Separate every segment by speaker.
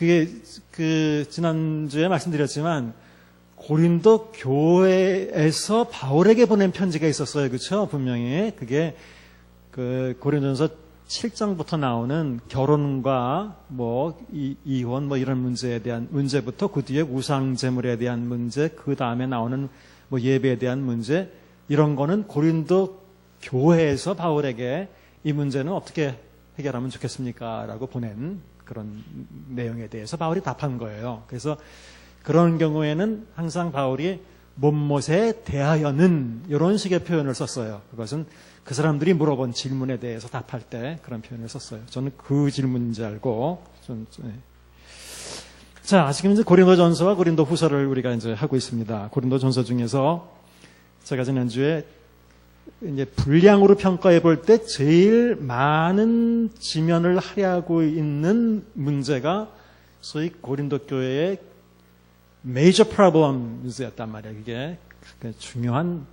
Speaker 1: 그게 지난주에 말씀드렸지만 고린도 교회에서 바울에게 보낸 편지가 있었어요. 그렇죠? 분명히 그게 고린도전서 7장부터 나오는 결혼과 이혼 이런 문제에 대한 문제부터 그 뒤에 우상 제물에 대한 문제, 그 다음에 나오는 예배에 대한 문제, 이런 거는 고린도 교회에서 바울에게 이 문제는 어떻게 해결하면 좋겠습니까? 라고 보낸 그런 내용에 대해서 바울이 답한 거예요. 그래서 그런 경우에는 항상 바울이 못못에 대하여는 이런 식의 표현을 썼어요. 그것은 그 사람들이 물어본 질문에 대해서 답할 때 그런 표현을 썼어요. 저는 그 질문인지 알고. 자, 지금 이제 고린도전서와 고린도후서를 우리가 이제 하고 있습니다. 고린도전서 중에서 제가 지난주에 이제 분량으로 평가해 볼 때 제일 많은 지면을 할애하고 있는 문제가 소위 고린도 교회의 major problems였단 말이에요. 이게 중요한,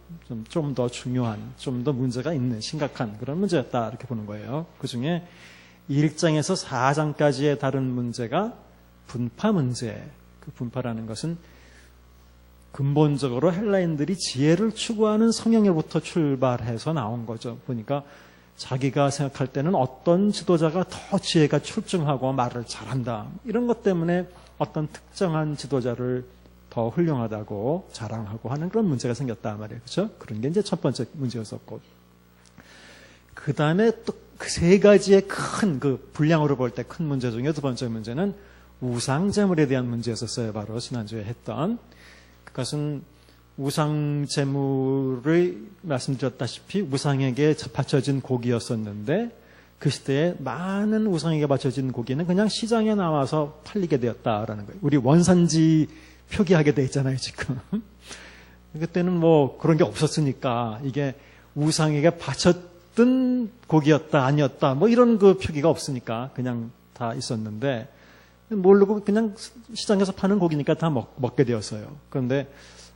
Speaker 1: 좀 더 중요한, 좀 더 문제가 있는 심각한 그런 문제였다 이렇게 보는 거예요. 그 중에 1장에서 4장까지의 다른 문제가 분파 문제. 그 분파라는 것은 근본적으로 헬라인들이 지혜를 추구하는 성향으로부터 출발해서 나온 거죠. 보니까 자기가 생각할 때는 어떤 지도자가 더 지혜가 출중하고 말을 잘한다. 이런 것 때문에 어떤 특정한 지도자를 더 훌륭하다고 자랑하고 하는 그런 문제가 생겼다 말이에요. 그렇죠? 그런 게 이제 첫 번째 문제였었고. 그 다음에 또 그 세 가지의 큰 분량으로 볼 때 큰 문제 중에 두 번째 문제는 우상제물에 대한 문제였었어요. 바로 지난주에 했던. 그것은 우상제물을 말씀드렸다시피 우상에게 바쳐진 고기였었는데 그 시대에 많은 우상에게 바쳐진 고기는 그냥 시장에 나와서 팔리게 되었다라는 거예요. 우리 원산지 표기하게 돼 있잖아요, 지금. 그때는 그런 게 없었으니까 이게 우상에게 바쳤던 고기였다, 아니었다, 이런 그 표기가 없으니까 그냥 다 있었는데 모르고 그냥 시장에서 파는 고기니까 다 먹게 되었어요. 그런데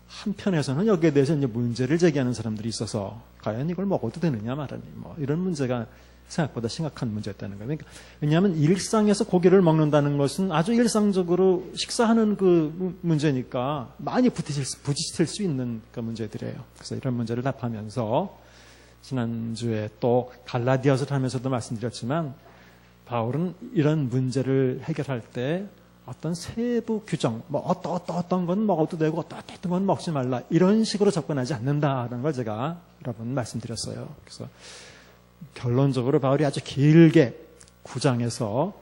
Speaker 1: 한편에서는 여기에 대해서 이제 문제를 제기하는 사람들이 있어서 과연 이걸 먹어도 되느냐 말하니 이런 문제가 생각보다 심각한 문제였다는 거예요. 그러니까 왜냐하면 일상에서 고기를 먹는다는 것은 아주 일상적으로 식사하는 그 문제니까 많이 부딪힐 수 있는 그 문제들이에요. 그래서 이런 문제를 답하면서 지난주에 또 갈라디아서를 하면서도 말씀드렸지만 바울은 이런 문제를 해결할 때 어떤 세부 규정, 어떤 건 먹어도 되고 어떤 건 먹지 말라 이런 식으로 접근하지 않는다라는 걸 제가 여러 번 말씀드렸어요. 그래서 결론적으로 바울이 아주 길게 9장에서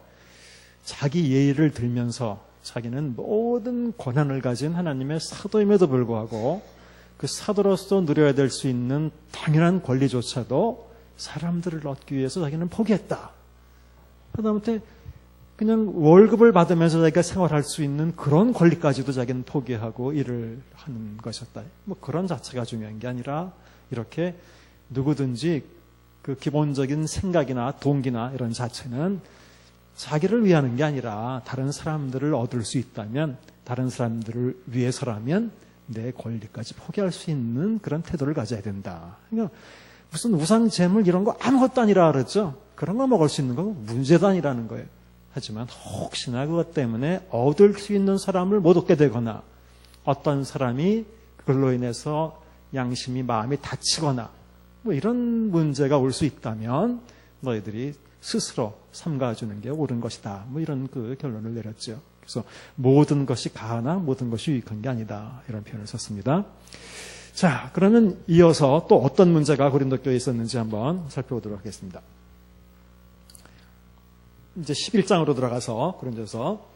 Speaker 1: 자기 예의를 들면서 자기는 모든 권한을 가진 하나님의 사도임에도 불구하고 그 사도로서 누려야 될 수 있는 당연한 권리조차도 사람들을 얻기 위해서 자기는 포기했다. 하다못해 그냥 월급을 받으면서 자기가 생활할 수 있는 그런 권리까지도 자기는 포기하고 일을 하는 것이었다. 그런 자체가 중요한 게 아니라 이렇게 누구든지 그 기본적인 생각이나 동기나 이런 자체는 자기를 위하는 게 아니라 다른 사람들을 얻을 수 있다면 다른 사람들을 위해서라면 내 권리까지 포기할 수 있는 그런 태도를 가져야 된다. 그러니까 무슨 우상 제물 이런 거 아무것도 아니라 그랬죠. 그런 거 먹을 수 있는 건 문제도 아니라는 거예요. 하지만 혹시나 그것 때문에 얻을 수 있는 사람을 못 얻게 되거나 어떤 사람이 그걸로 인해서 양심이 마음이 다치거나 이런 문제가 올 수 있다면 너희들이 스스로 삼가주는 게 옳은 것이다. 이런 그 결론을 내렸죠. 그래서 모든 것이 가하나 모든 것이 유익한 게 아니다. 이런 표현을 썼습니다. 자, 그러면 이어서 또 어떤 문제가 고린도 교회에 있었는지 한번 살펴보도록 하겠습니다. 이제 11장으로 들어가서 고린도서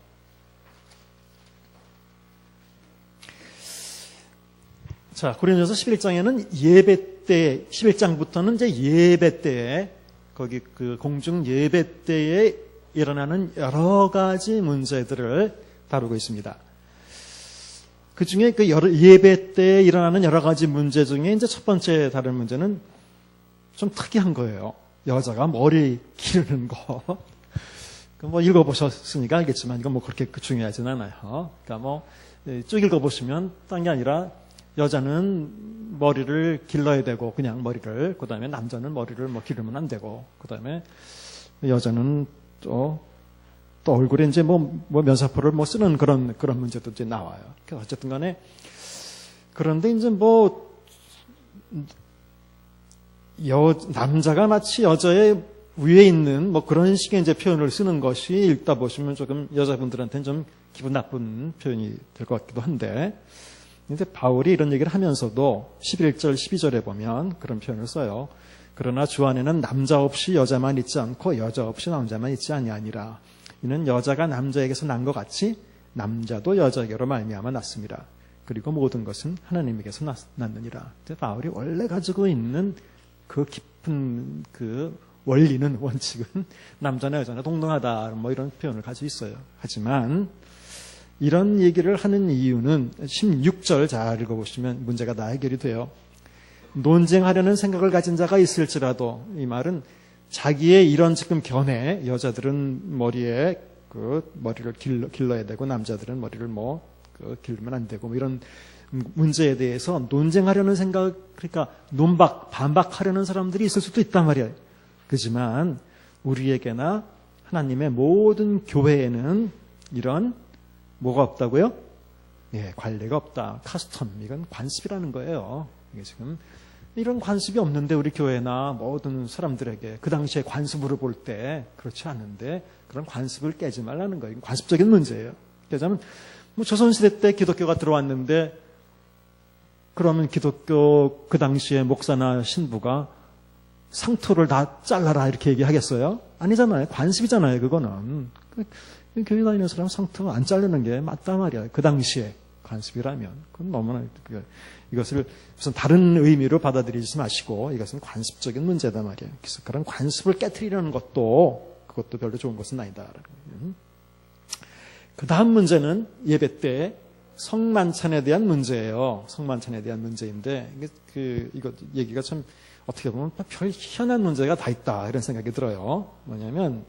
Speaker 1: 자, 고린도서 11장에는 예배 때 11장부터는 이제 예배 때에 거기 그 공중 예배 때에 일어나는 여러 가지 문제들을 다루고 있습니다. 그 중에 그 예배 때에 일어나는 여러 가지 문제 중에 이제 첫 번째 다른 문제는 좀 특이한 거예요. 여자가 머리 기르는 거. 읽어보셨으니까 알겠지만 이건 그렇게 중요하진 않아요. 그러니까 쭉 읽어보시면 딴 게 아니라 여자는 머리를 길러야 되고 그냥 머리를 그 다음에 남자는 머리를 기르면 안 되고 그 다음에 여자는 또 또 얼굴에 이제 뭐 면사포를 뭐 쓰는 그런 문제도 이제 나와요. 어쨌든 간에 그런데 이제 남자가 마치 여자의 위에 있는 뭐 그런 식의 이제 표현을 쓰는 것이 읽다 보시면 조금 여자분들한테는 좀 기분 나쁜 표현이 될 것 같기도 한데, 근데 바울이 이런 얘기를 하면서도 11절, 12절에 보면 그런 표현을 써요. 그러나 주 안에는 남자 없이 여자만 있지 않고 여자 없이 남자만 있지 아니하니라. 이는 여자가 남자에게서 난 것 같이 남자도 여자에게로 말미암아 났습니다. 그리고 모든 것은 하나님에게서 났느니라. 바울이 원래 가지고 있는 그 깊은 그 원리는, 원칙은 남자나 여자나 동등하다, 뭐 이런 표현을 가지고 있어요. 하지만 이런 얘기를 하는 이유는 16절 잘 읽어보시면 문제가 다 해결이 돼요. 논쟁하려는 생각을 가진 자가 있을지라도, 이 말은 자기의 이런 지금 견해, 여자들은 머리에 머리를 길러야 되고 남자들은 머리를 기르면 안 되고 이런 문제에 대해서 논쟁하려는 생각, 그러니까 반박하려는 사람들이 있을 수도 있단 말이에요. 그렇지만 우리에게나 하나님의 모든 교회에는 이런 뭐가 없다고요? 예, 관례가 없다. 카스텀, 이건 관습이라는 거예요. 이게 지금 이런 관습이 없는데 우리 교회나 모든 사람들에게 그 당시에 관습으로 볼 때 그렇지 않은데 그런 관습을 깨지 말라는 거예요. 관습적인 문제예요. 그러자면 조선시대 때 기독교가 들어왔는데 그러면 기독교 그 당시에 목사나 신부가 상투를 다 잘라라 이렇게 얘기하겠어요? 아니잖아요. 관습이잖아요. 그거는. 교회 다니는 사람 상투 안 자르는 게 맞단 말이야. 그 당시에 관습이라면. 그건 너무나 이것을 무슨 다른 의미로 받아들이지 마시고 이것은 관습적인 문제다 말이에요. 그래서 그런 관습을 깨트리려는 그것도 별로 좋은 것은 아니다. 그 다음 문제는 예배 때 성만찬에 대한 문제예요. 성만찬에 대한 문제인데 이거 얘기가 참 어떻게 보면 별 희한한 문제가 다 있다 이런 생각이 들어요. 뭐냐면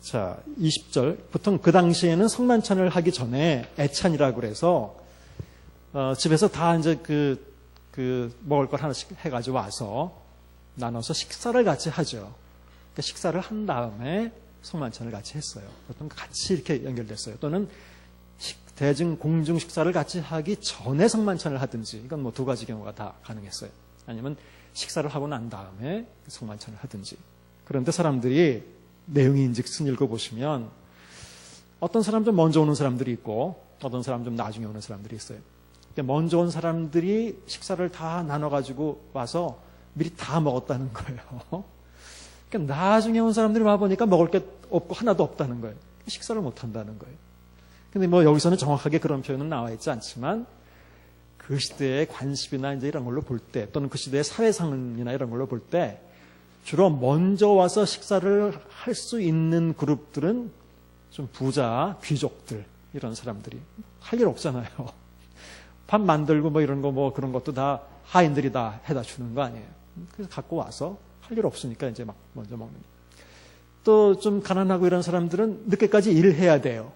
Speaker 1: 자 20절 보통 그 당시에는 성만찬을 하기 전에 애찬이라고 그래서 집에서 다 이제 먹을 걸 하나씩 해가지고 와서 나눠서 식사를 같이 하죠. 그러니까 식사를 한 다음에 성만찬을 같이 했어요. 보통 같이 이렇게 연결됐어요. 또는 대중 공중 식사를 같이 하기 전에 성만찬을 하든지, 이건 뭐 두 가지 경우가 다 가능했어요. 아니면 식사를 하고 난 다음에 성만찬을 하든지. 그런데 사람들이 내용인즉슨 읽어보시면 어떤 사람 좀 먼저 오는 사람들이 있고 어떤 사람 좀 나중에 오는 사람들이 있어요. 먼저 온 사람들이 식사를 다 나눠가지고 와서 미리 다 먹었다는 거예요. 그러니까 나중에 온 사람들이 와보니까 먹을 게 없고 하나도 없다는 거예요. 식사를 못 한다는 거예요. 근데 여기서는 정확하게 그런 표현은 나와 있지 않지만 그 시대의 관습이나 이제 이런 걸로 볼 때 또는 그 시대의 사회상이나 이런 걸로 볼 때 주로 먼저 와서 식사를 할 수 있는 그룹들은 좀 부자, 귀족들 이런 사람들이 할 일 없잖아요. 밥 만들고 이런 거 그런 것도 다 하인들이 다 해다 주는 거 아니에요. 그래서 갖고 와서 할 일 없으니까 이제 막 먼저 먹는. 또 좀 가난하고 이런 사람들은 늦게까지 일해야 돼요.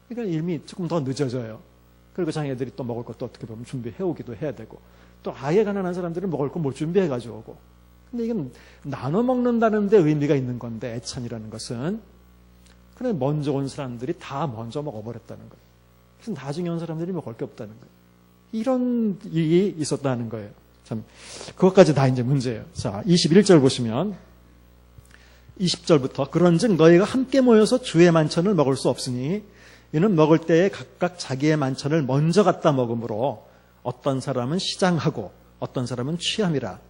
Speaker 1: 그러니까 일이 조금 더 늦어져요. 그리고 자기네들이 또 먹을 것도 어떻게 보면 준비해 오기도 해야 되고 또 아예 가난한 사람들은 먹을 거 못 준비해 가지고 오고. 근데 이건 나눠 먹는다는 데 의미가 있는 건데 애찬이라는 것은 그래 먼저 온 사람들이 다 먼저 먹어버렸다는 거예요. 그래서 나중에 온 사람들이 먹을 게 없다는 거예요. 이런 일이 있었다는 거예요. 참 그것까지 다 이제 문제예요. 자, 21절 보시면 20절부터 그런즉 너희가 함께 모여서 주의 만찬을 먹을 수 없으니 이는 먹을 때에 각각 자기의 만찬을 먼저 갖다 먹으므로 어떤 사람은 시장하고 어떤 사람은 취함이라.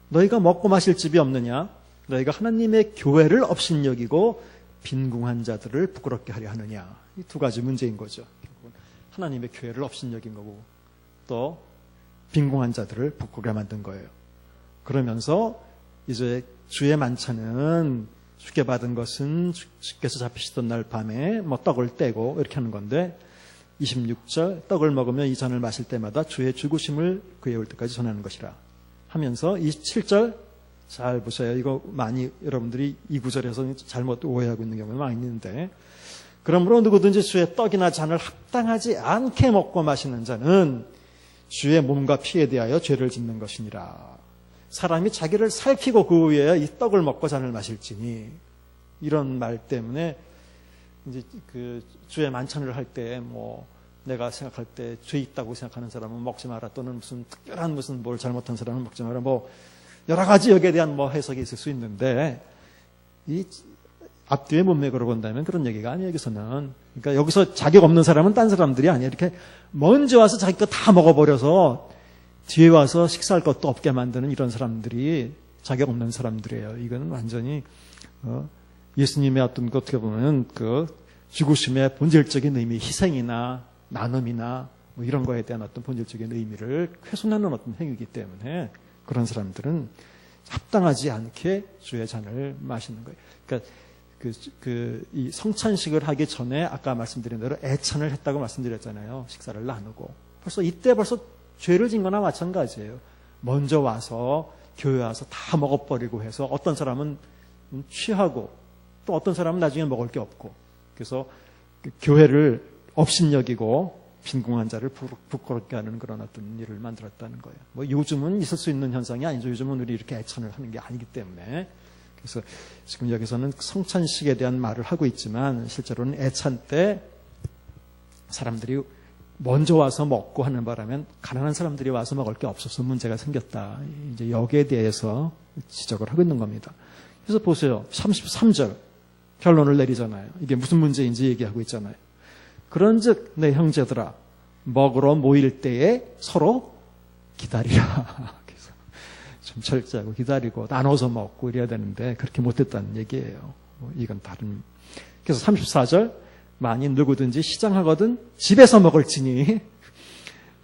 Speaker 1: 너희가 먹고 마실 집이 없느냐? 너희가 하나님의 교회를 업신여기고 빈궁한 자들을 부끄럽게 하려 하느냐? 이 두 가지 문제인 거죠. 하나님의 교회를 업신여긴 거고 또 빈궁한 자들을 부끄럽게 만든 거예요. 그러면서 이제 주의 만찬은 주께 받은 것은 주께서 잡히시던 날 밤에 떡을 떼고 이렇게 하는 건데 26절 떡을 먹으며 이 잔을 마실 때마다 주의 죽으심을 그에 올 때까지 전하는 것이라 하면서 27절 잘 보세요. 이거 많이 여러분들이 이 구절에서 잘못 오해하고 있는 경우가 많이 있는데 그러므로 누구든지 주의 떡이나 잔을 합당하지 않게 먹고 마시는 자는 주의 몸과 피에 대하여 죄를 짓는 것이니라. 사람이 자기를 살피고 그 후에 이 떡을 먹고 잔을 마실지니 이런 말 때문에 이제 그 주에 만찬을 할 때 뭐 내가 생각할 때 죄 있다고 생각하는 사람은 먹지 마라, 또는 무슨 특별한 무슨 뭘 잘못한 사람은 먹지 마라, 뭐 여러 가지 여기에 대한 뭐 해석이 있을 수 있는데, 이 앞뒤의 문맥으로 본다면 그런 얘기가 아니에요. 여기서는. 그러니까 여기서 자격 없는 사람은 딴 사람들이 아니에요. 이렇게 먼저 와서 자기 거 다 먹어버려서 뒤에 와서 식사할 것도 없게 만드는 이런 사람들이 자격 없는 사람들이에요. 이거는 완전히 예수님의 어떤 것 어떻게 보면 그 죽으심의 본질적인 의미, 희생이나 나눔이나 뭐 이런 거에 대한 어떤 본질적인 의미를 훼손하는 어떤 행위이기 때문에 그런 사람들은 합당하지 않게 주의 잔을 마시는 거예요. 그러니까 이 성찬식을 하기 전에 아까 말씀드린 대로 애찬을 했다고 말씀드렸잖아요. 식사를 나누고. 이때 벌써 죄를 진 거나 마찬가지예요. 먼저 와서 교회 와서 다 먹어버리고 해서 어떤 사람은 취하고 또 어떤 사람은 나중에 먹을 게 없고, 그래서 교회를 업신여기고 빈궁한 자를 부끄럽게 하는 그런 어떤 일을 만들었다는 거예요. 뭐 요즘은 있을 수 있는 현상이 아니죠. 요즘은 우리 이렇게 애찬을 하는 게 아니기 때문에. 그래서 지금 여기서는 성찬식에 대한 말을 하고 있지만 실제로는 애찬 때 사람들이 먼저 와서 먹고 하는 바람에 가난한 사람들이 와서 먹을 게 없어서 문제가 생겼다. 이제 여기에 대해서 지적을 하고 있는 겁니다. 그래서 보세요. 33절 결론을 내리잖아요. 이게 무슨 문제인지 얘기하고 있잖아요. 그런즉 내 형제들아, 먹으러 모일 때에 서로 기다리라. 그래서 좀 철저하고 기다리고 나눠서 먹고 이래야 되는데 그렇게 못했다는 얘기예요. 이건 다른. 그래서 34절, 만일 누구든지 시장하거든 집에서 먹을지니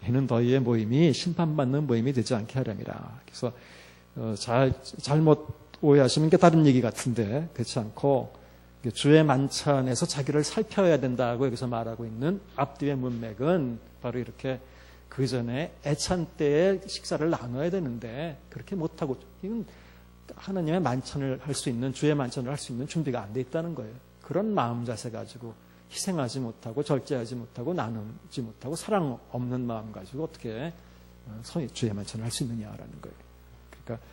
Speaker 1: 이는 너희의 모임이 심판받는 모임이 되지 않게 하렵니다. 그래서 잘못 오해하시면 게 다른 얘기 같은데 그렇지 않고, 주의 만찬에서 자기를 살펴야 된다고 여기서 말하고 있는 앞뒤의 문맥은 바로 이렇게 그 전에 애찬 때에 식사를 나눠야 되는데 그렇게 못하고, 이건 하나님의 만찬을 할 수 있는, 주의 만찬을 할 수 있는 준비가 안 돼 있다는 거예요. 그런 마음 자세 가지고 희생하지 못하고 절제하지 못하고 나누지 못하고 사랑 없는 마음 가지고 어떻게 주의 만찬을 할 수 있느냐라는 거예요. 그러니까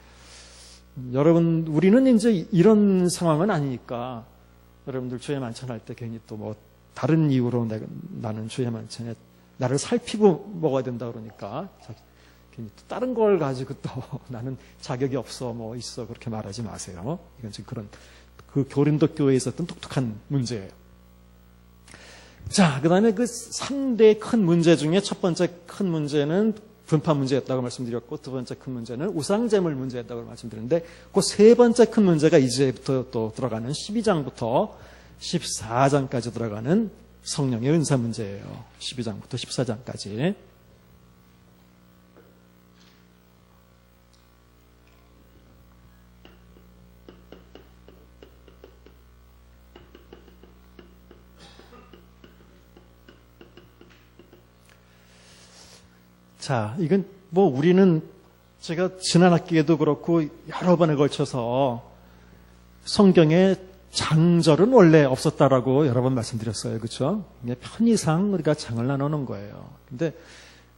Speaker 1: 여러분, 우리는 이제 이런 상황은 아니니까 여러분들 주의 만찬 할 때 괜히 또 뭐 다른 이유로 나는 주의 만찬에 나를 살피고 먹어야 된다 그러니까 괜히 또 다른 걸 가지고 또 나는 자격이 없어 뭐 있어 그렇게 말하지 마세요. 이건 지금 그런 그 고린도 교회에 있었던 독특한 문제예요. 그 다음에 그 3대 큰 문제 중에 첫 번째 큰 문제는 분파 문제였다고 말씀드렸고, 두 번째 큰 문제는 우상제물 문제였다고 말씀드렸는데, 그 세 번째 큰 문제가 이제부터 또 들어가는 12장부터 14장까지 들어가는 성령의 은사 문제예요. 12장부터 14장까지. 이건 뭐 우리는 제가 지난 학기에도 그렇고 여러 번에 걸쳐서 성경에 장절은 원래 없었다라고 여러 번 말씀드렸어요. 그렇죠? 편의상 우리가 장을 나누는 거예요. 근데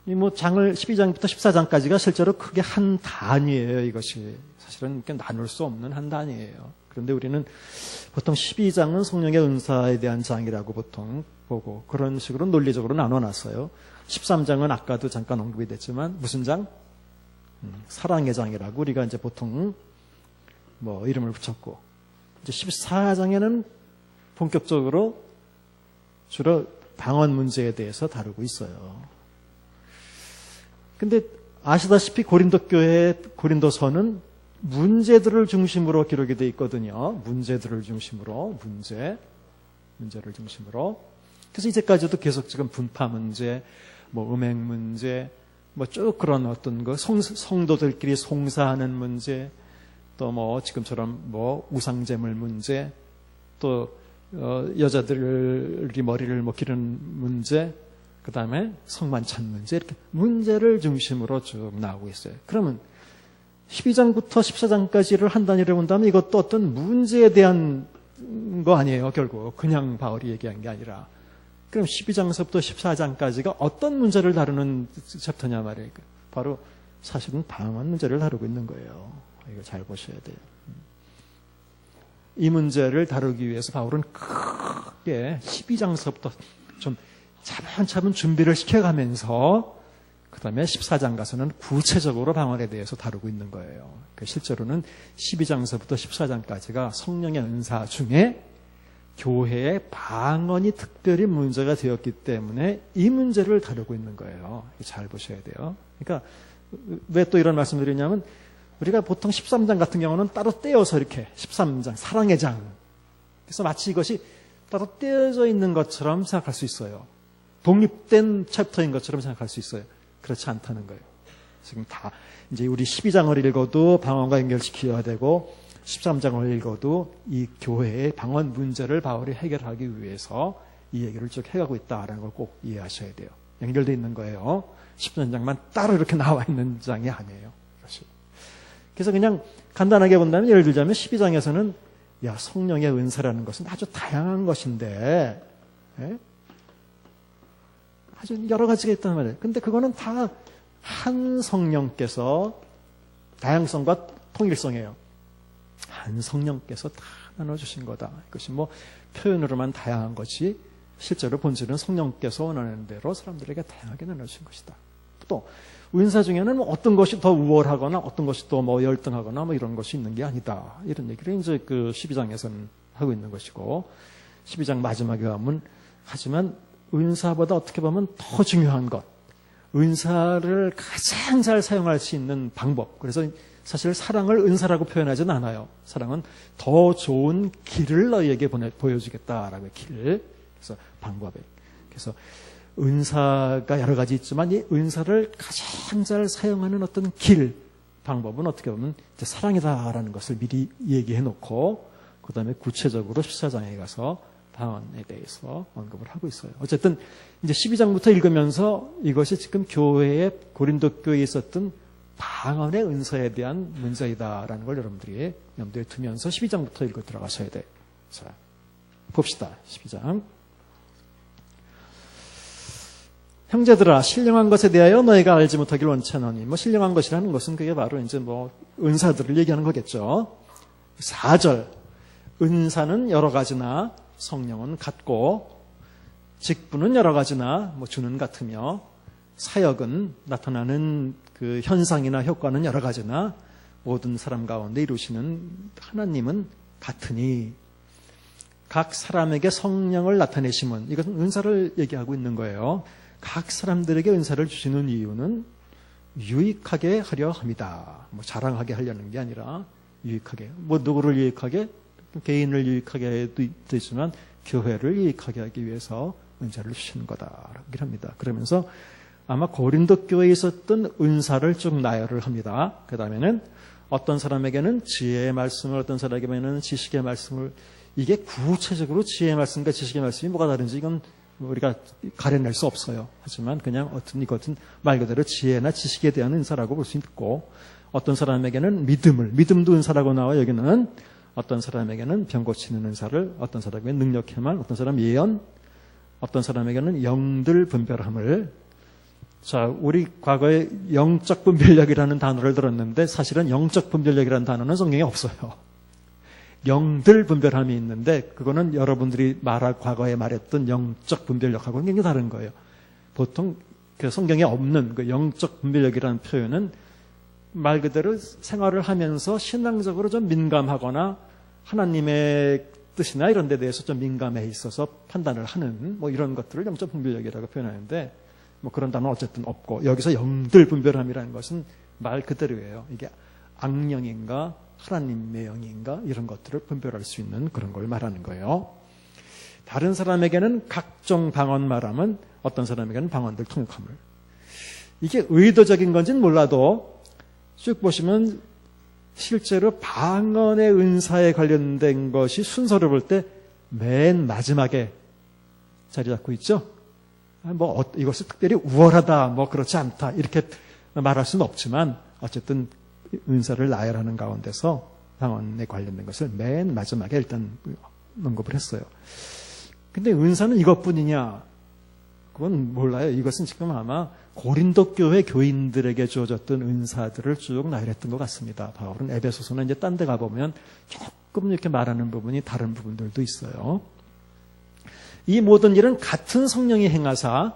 Speaker 1: 뭐 장을 12장부터 14장까지가 실제로 크게 한 단위예요. 이것이 사실은 나눌 수 없는 한 단위예요. 그런데 우리는 보통 12장은 성령의 은사에 대한 장이라고 보통 보고 그런 식으로 논리적으로 나눠놨어요. 13장은 아까도 잠깐 언급이 됐지만 무슨 장? 사랑의 장이라고 우리가 이제 보통 뭐 이름을 붙였고, 이제 14장에는 본격적으로 주로 방언 문제에 대해서 다루고 있어요. 근데 아시다시피 고린도 교회 고린도서는 문제들을 중심으로 기록이 되어 있거든요. 문제들을 중심으로, 문제를 중심으로. 그래서 이제까지도 계속 지금 분파 문제, 뭐 음행 문제, 뭐 쭉 그런 어떤 거 성도들끼리 송사하는 문제, 또 뭐 지금처럼 뭐 우상제물 문제, 또 여자들이 머리를 뭐 기르는 문제, 그 다음에 성만찬 문제, 이렇게 문제를 중심으로 쭉 나오고 있어요. 그러면 12장부터 14장까지를 한 단위로 본다면 이것도 어떤 문제에 대한 거 아니에요. 결국 그냥 바울이 얘기한 게 아니라. 그럼 12장에서부터 14장까지가 어떤 문제를 다루는 챕터냐 말이에요. 바로 사실은 방언 문제를 다루고 있는 거예요. 이거 잘 보셔야 돼요. 이 문제를 다루기 위해서 바울은 함께 12장서부터 좀 차분차분 준비를 시켜가면서 그 다음에 14장 가서는 구체적으로 방언에 대해서 다루고 있는 거예요. 실제로는 12장서부터 14장까지가 성령의 은사 중에 교회의 방언이 특별히 문제가 되었기 때문에 이 문제를 다루고 있는 거예요. 잘 보셔야 돼요. 그러니까 왜 또 이런 말씀을 드리냐면 우리가 보통 13장 같은 경우는 따로 떼어서 이렇게 13장 사랑의 장, 그래서 마치 이것이 따로 떼어져 있는 것처럼 생각할 수 있어요. 독립된 챕터인 것처럼 생각할 수 있어요. 그렇지 않다는 거예요. 지금 다 이제 우리 12장을 읽어도 방언과 연결시켜야 되고 13장을 읽어도 이 교회의 방언 문제를 바울이 해결하기 위해서 이 얘기를 쭉 해가고 있다는 걸 꼭 이해하셔야 돼요. 연결되어 있는 거예요. 13장만 따로 이렇게 나와 있는 장이 아니에요. 그래서 그냥 간단하게 본다면 예를 들자면 12장에서는 야, 성령의 은사라는 것은 아주 다양한 것인데 아주 여러 가지가 있단 말이에요. 근데 그거는 다 한 성령께서 다양성과 통일성이에요. 한 성령께서 다 나눠주신 거다. 이것이 뭐 표현으로만 다양한 것이 실제로 본질은 성령께서 원하는 대로 사람들에게 다양하게 나눠주신 것이다. 또 은사 중에는 뭐 어떤 것이 더 우월하거나 어떤 것이 더 뭐 열등하거나 뭐 이런 것이 있는 게 아니다. 이런 얘기를 이제 그 12장에서는 하고 있는 것이고 12장 마지막에 가면 하지만 은사보다 어떻게 보면 더 중요한 것, 은사를 가장 잘 사용할 수 있는 방법. 그래서 사실 사랑을 은사라고 표현하지는 않아요. 사랑은 더 좋은 길을 너희에게 보여주겠다라고 길. 그래서 방법에. 그래서 은사가 여러 가지 있지만 이 은사를 가장 잘 사용하는 어떤 길, 방법은 어떻게 보면 이제 사랑이다라는 것을 미리 얘기해 놓고 그 다음에 구체적으로 14장에 가서 방언에 대해서 언급을 하고 있어요. 어쨌든 이제 12장부터 읽으면서 이것이 지금 교회의 고린도 교회에 있었던 방언의 은사에 대한 문제이다라는 걸 여러분들이 염두에 두면서 12장부터 읽어 들어가셔야 돼요. 자, 봅시다. 12장. 형제들아, 신령한 것에 대하여 너희가 알지 못하길 원하노니. 뭐 신령한 것이라는 것은 그게 바로 이제 뭐 은사들을 얘기하는 거겠죠. 4절. 은사는 여러 가지나 성령은 같고 직분은 여러 가지나 뭐 주는 같으며 사역은 나타나는 그 현상이나 효과는 여러 가지나 모든 사람 가운데 이루시는 하나님은 같으니 각 사람에게 성령을 나타내심은 이것은 은사를 얘기하고 있는 거예요. 각 사람들에게 은사를 주시는 이유는 유익하게 하려 합니다. 뭐 자랑하게 하려는 게 아니라 유익하게. 뭐 누구를 유익하게? 개인을 유익하게 해도 되지만 교회를 유익하게 하기 위해서 은사를 주시는 거다라고 합니다. 그러면서 아마 고린도 교회에 있었던 은사를 쭉 나열을 합니다. 그 다음에는 어떤 사람에게는 지혜의 말씀을, 어떤 사람에게는 지식의 말씀을, 이게 구체적으로 지혜의 말씀과 지식의 말씀이 뭐가 다른지 이건 우리가 가려낼 수 없어요. 하지만 그냥 이것은 말 그대로 지혜나 지식에 대한 은사라고 볼 수 있고, 어떤 사람에게는 믿음도 은사라고 나와. 여기는 어떤 사람에게는 병 고치는 은사를, 어떤 사람에게는 능력 해만, 어떤 사람 예언, 어떤 사람에게는 영들 분별함을. 자, 우리 과거에 영적 분별력이라는 단어를 들었는데 사실은 영적 분별력이라는 단어는 성경에 없어요. 영들 분별함이 있는데 그거는 여러분들이 과거에 말했던 영적 분별력하고는 굉장히 다른 거예요. 보통 그 성경에 없는 그 영적 분별력이라는 표현은 말 그대로 생활을 하면서 신앙적으로 좀 민감하거나 하나님의 뜻이나 이런 데 대해서 좀 민감해 있어서 판단을 하는 뭐 이런 것들을 영적 분별력이라고 표현하는데 뭐 그런 단어는 어쨌든 없고, 여기서 영들 분별함이라는 것은 말 그대로예요. 이게 악령인가 하나님의 영인가 이런 것들을 분별할 수 있는 그런 걸 말하는 거예요. 다른 사람에게는 각종 방언 말함은, 어떤 사람에게는 방언들 통역함을. 이게 의도적인 건지는 몰라도 쭉 보시면 실제로 방언의 은사에 관련된 것이 순서를 볼 때 맨 마지막에 자리 잡고 있죠. 뭐 이것을 특별히 우월하다, 뭐 그렇지 않다 이렇게 말할 수는 없지만 어쨌든 은사를 나열하는 가운데서 방언에 관련된 것을 맨 마지막에 일단 언급을 했어요. 근데 은사는 이것뿐이냐? 그건 몰라요. 이것은 지금 아마 고린도 교회 교인들에게 주어졌던 은사들을 쭉 나열했던 것 같습니다. 바울은 에베소서는 이제 딴 데 가보면 조금 이렇게 말하는 부분이 다른 부분들도 있어요. 이 모든 일은 같은 성령이 행하사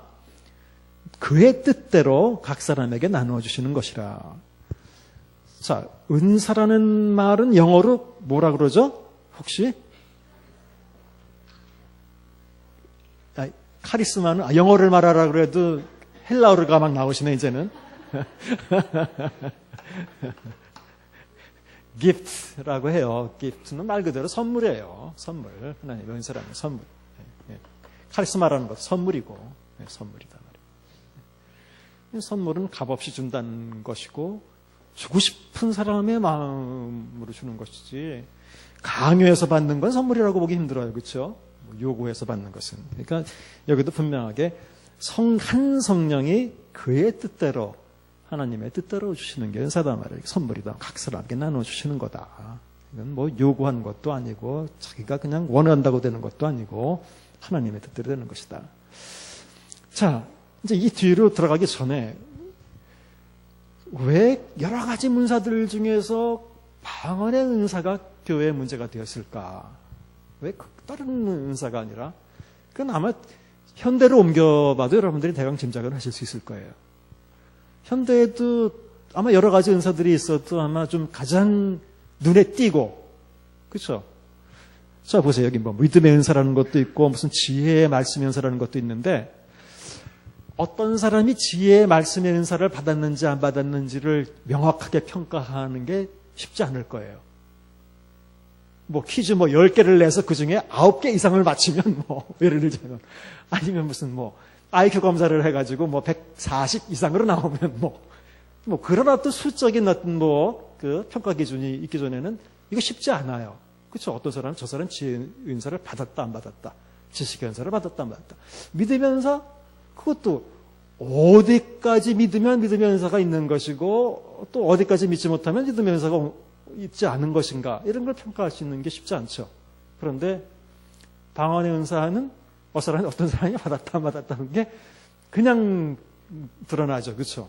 Speaker 1: 그의 뜻대로 각 사람에게 나누어 주시는 것이라. 자, 은사라는 말은 영어로 뭐라 그러죠? 혹시? 카리스마는 영어를 말하라 그래도 헬라어가 막 나오시네 이제는. gift라고 해요. gift는 말 그대로 선물이에요. 선물. 하나님의 은사라는 선물. 카리스마라는 것도 선물이고 선물이다 말이에요. 선물은 값없이 준다는 것이고 주고 싶은 사람의 마음으로 주는 것이지 강요해서 받는 건 선물이라고 보기 힘들어요. 그렇죠? 요구해서 받는 것은. 그러니까 여기도 분명하게 한 성령이 그의 뜻대로 하나님의 뜻대로 주시는 게 은사다 말이에요. 선물이다. 각 사람에게 나눠주시는 거다. 이건 뭐 요구한 것도 아니고 자기가 그냥 원한다고 되는 것도 아니고 하나님의 뜻대로 되는 것이다. 자, 이제 이 뒤로 들어가기 전에 왜 여러 가지 문사들 중에서 방언의 은사가 교회의 문제가 되었을까? 왜 다른 은사가 아니라? 그건 아마 현대로 옮겨봐도 여러분들이 대강 짐작을 하실 수 있을 거예요. 현대에도 아마 여러 가지 은사들이 있어도 아마 좀 가장 눈에 띄고, 그렇죠? 자, 보세요. 여기 뭐 믿음의 은사라는 것도 있고 무슨 지혜의 말씀의 은사라는 것도 있는데 어떤 사람이 지혜의 말씀의 은사를 받았는지 안 받았는지를 명확하게 평가하는 게 쉽지 않을 거예요. 뭐 퀴즈 뭐 10개를 내서 그 중에 9개 이상을 맞히면 뭐 예를 들자면 아니면 무슨 뭐 IQ 검사를 해가지고 뭐 140 이상으로 나오면 뭐 그런 어떤 수적인 어떤 뭐 그 평가 기준이 있기 전에는 이거 쉽지 않아요. 그렇죠? 어떤 사람은 저 사람은 지혜 은사를 받았다 안 받았다, 지식의 은사를 받았다 안 받았다. 믿음의 은사 그것도 어디까지 믿으면 믿음의 은사가 있는 것이고 또 어디까지 믿지 못하면 믿음의 은사가 있지 않은 것인가 이런 걸 평가할 수 있는 게 쉽지 않죠. 그런데 방언의 은사는 어떤 사람이 받았다 안 받았다는 게 그냥 드러나죠. 그렇죠?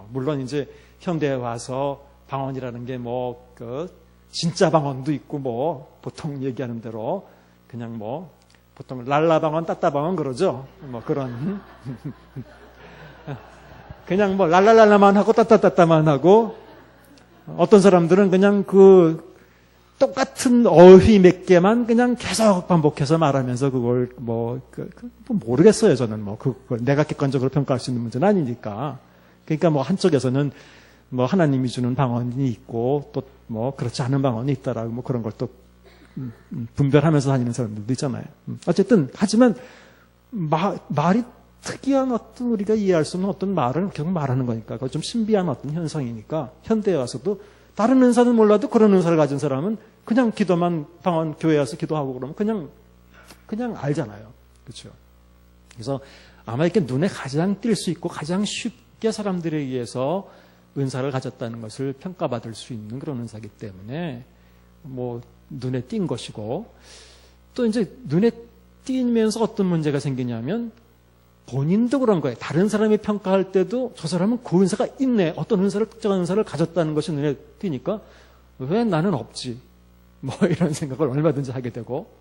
Speaker 1: 물론 이제 현대에 와서 방언이라는 게 뭐 그 진짜 방언도 있고 뭐 보통 얘기하는 대로 그냥 뭐 보통 랄라 방언 따따 방언 그러죠. 뭐 그런 그냥 뭐 랄랄랄라만 하고 따따따따만 하고 어떤 사람들은 그냥 그 똑같은 어휘 몇 개만 그냥 계속 반복해서 말하면서 그걸 모르겠어요. 저는 뭐 그걸 내가 객관적으로 평가할 수 있는 문제는 아니니까. 그러니까 뭐 한쪽에서는 뭐 하나님이 주는 방언이 있고 또 뭐 그렇지 않은 방언이 있다라고 뭐 그런 걸 또 분별하면서 다니는 사람들도 있잖아요. 어쨌든 하지만 말이 특이한 어떤 우리가 이해할 수 없는 어떤 말을 계속 말하는 거니까 그거 좀 신비한 어떤 현상이니까 현대에 와서도 다른 은사는 몰라도 그런 은사를 가진 사람은 그냥 기도만 방언 교회에 와서 기도하고 그러면 그냥 알잖아요. 그렇죠? 그래서 아마 이렇게 눈에 가장 띌 수 있고 가장 쉽게 사람들에 의해서 은사를 가졌다는 것을 평가받을 수 있는 그런 은사이기 때문에 뭐 눈에 띈 것이고 또 이제 눈에 띄면서 어떤 문제가 생기냐면 본인도 그런 거예요. 다른 사람이 평가할 때도 저 사람은 그 은사가 있네. 어떤 은사를 특정한 은사를 가졌다는 것이 눈에 띄니까 왜 나는 없지? 뭐 이런 생각을 얼마든지 하게 되고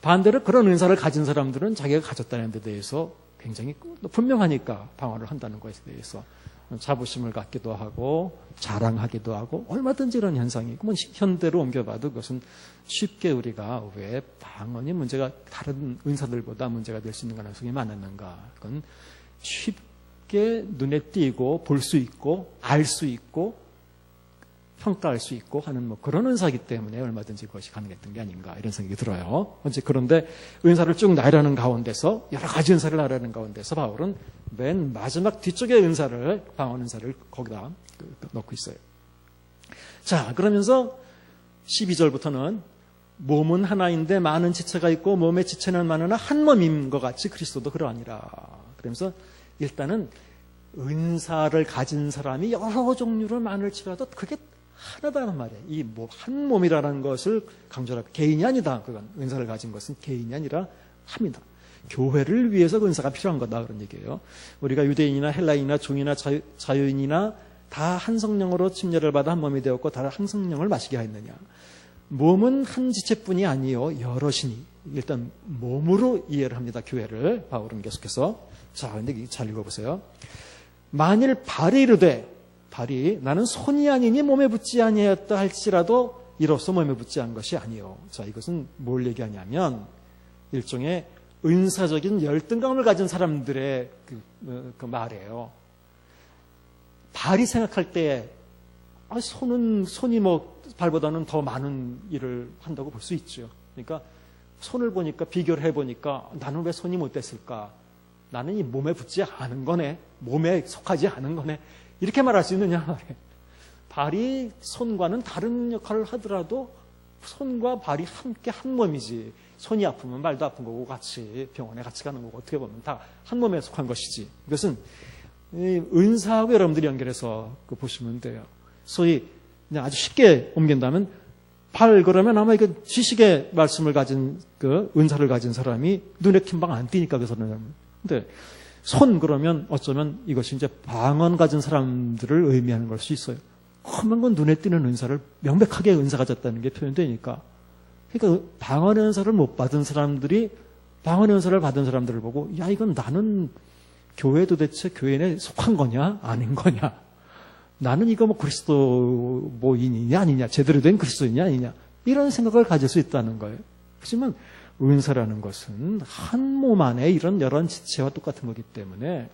Speaker 1: 반대로 그런 은사를 가진 사람들은 자기가 가졌다는 데 대해서 굉장히 분명하니까 방언을 한다는 것에 대해서 자부심을 갖기도 하고 자랑하기도 하고 얼마든지 이런 현상이 뭐 현대로 옮겨봐도 그것은 쉽게 우리가 왜 방언이 문제가 다른 은사들보다 문제가 될 수 있는 가능성이 많았는가. 그건 쉽게 눈에 띄고 볼 수 있고 알 수 있고 평가할 수 있고 하는 뭐 그런 은사이기 때문에 얼마든지 그것이 가능했던 게 아닌가 이런 생각이 들어요. 언제 그런데 은사를 쭉 나열하는 가운데서 여러 가지 은사를 나열하는 가운데서 바울은 맨 마지막 뒤쪽의 은사를 방언 은사를 거기다 넣고 있어요. 자, 그러면서 12절부터는 몸은 하나인데 많은 지체가 있고 몸의 지체는 많으나 한 몸인 것 같이 그리스도도 그러하니라. 그러면서 일단은 은사를 가진 사람이 여러 종류로 많을지라도 그게 하나다는 말이에요. 이 한 몸이라는 것을 강조하고 개인이 아니다. 그건 은사를 가진 것은 개인이 아니라 합니다. 교회를 위해서 은사가 필요한 거다 그런 얘기예요. 우리가 유대인이나 헬라인이나 종이나 자유인이나 다 한 성령으로 침례를 받아 한 몸이 되었고 다 한 성령을 마시게 하였느냐. 몸은 한 지체뿐이 아니요 여럿이니 일단 몸으로 이해를 합니다. 교회를. 바울은 계속해서. 자, 근데 잘 읽어보세요. 만일 발이 이르되 발이 나는 손이 아니니 몸에 붙지 아니하였다 할지라도 이로써 몸에 붙지 않은 것이 아니요. 자, 이것은 뭘 얘기하냐면 일종의 은사적인 열등감을 가진 사람들의 그 말이에요. 발이 생각할 때 손이 뭐 발보다는 더 많은 일을 한다고 볼 수 있죠. 그러니까 손을 보니까 비교를 해보니까 나는 왜 손이 못 됐을까? 나는 이 몸에 붙지 않은 거네. 몸에 속하지 않은 거네. 이렇게 말할 수 있느냐 말이에요. 발이 손과는 다른 역할을 하더라도 손과 발이 함께 한 몸이지. 손이 아프면 발도 아픈 거고 같이 병원에 같이 가는 거고 어떻게 보면 다 한 몸에 속한 것이지. 이것은 은사하고 여러분들이 연결해서 보시면 돼요. 소위 그냥 아주 쉽게 옮긴다면 발 그러면 아마 이거 지식의 말씀을 가진 그 은사를 가진 사람이 눈에 김방 안 띄니까 그 사람은. 근데 손 그러면 어쩌면 이것이 이제 방언 가진 사람들을 의미하는 걸 수 있어요. 험한 건 눈에 띄는 은사를 명백하게 은사가 졌다는 게 표현되니까. 그러니까 방언의 은사를 못 받은 사람들이 방언의 은사를 받은 사람들을 보고 야 이건 나는 교회 도대체 교인에 속한 거냐 아닌 거냐. 나는 이거 뭐 그리스도인이냐 아니냐 제대로 된 그리스도인이냐 아니냐 이런 생각을 가질 수 있다는 거예요. 하지만 은사라는 것은 한 몸 안에 이런 여러 지체와 똑같은 거기 때문에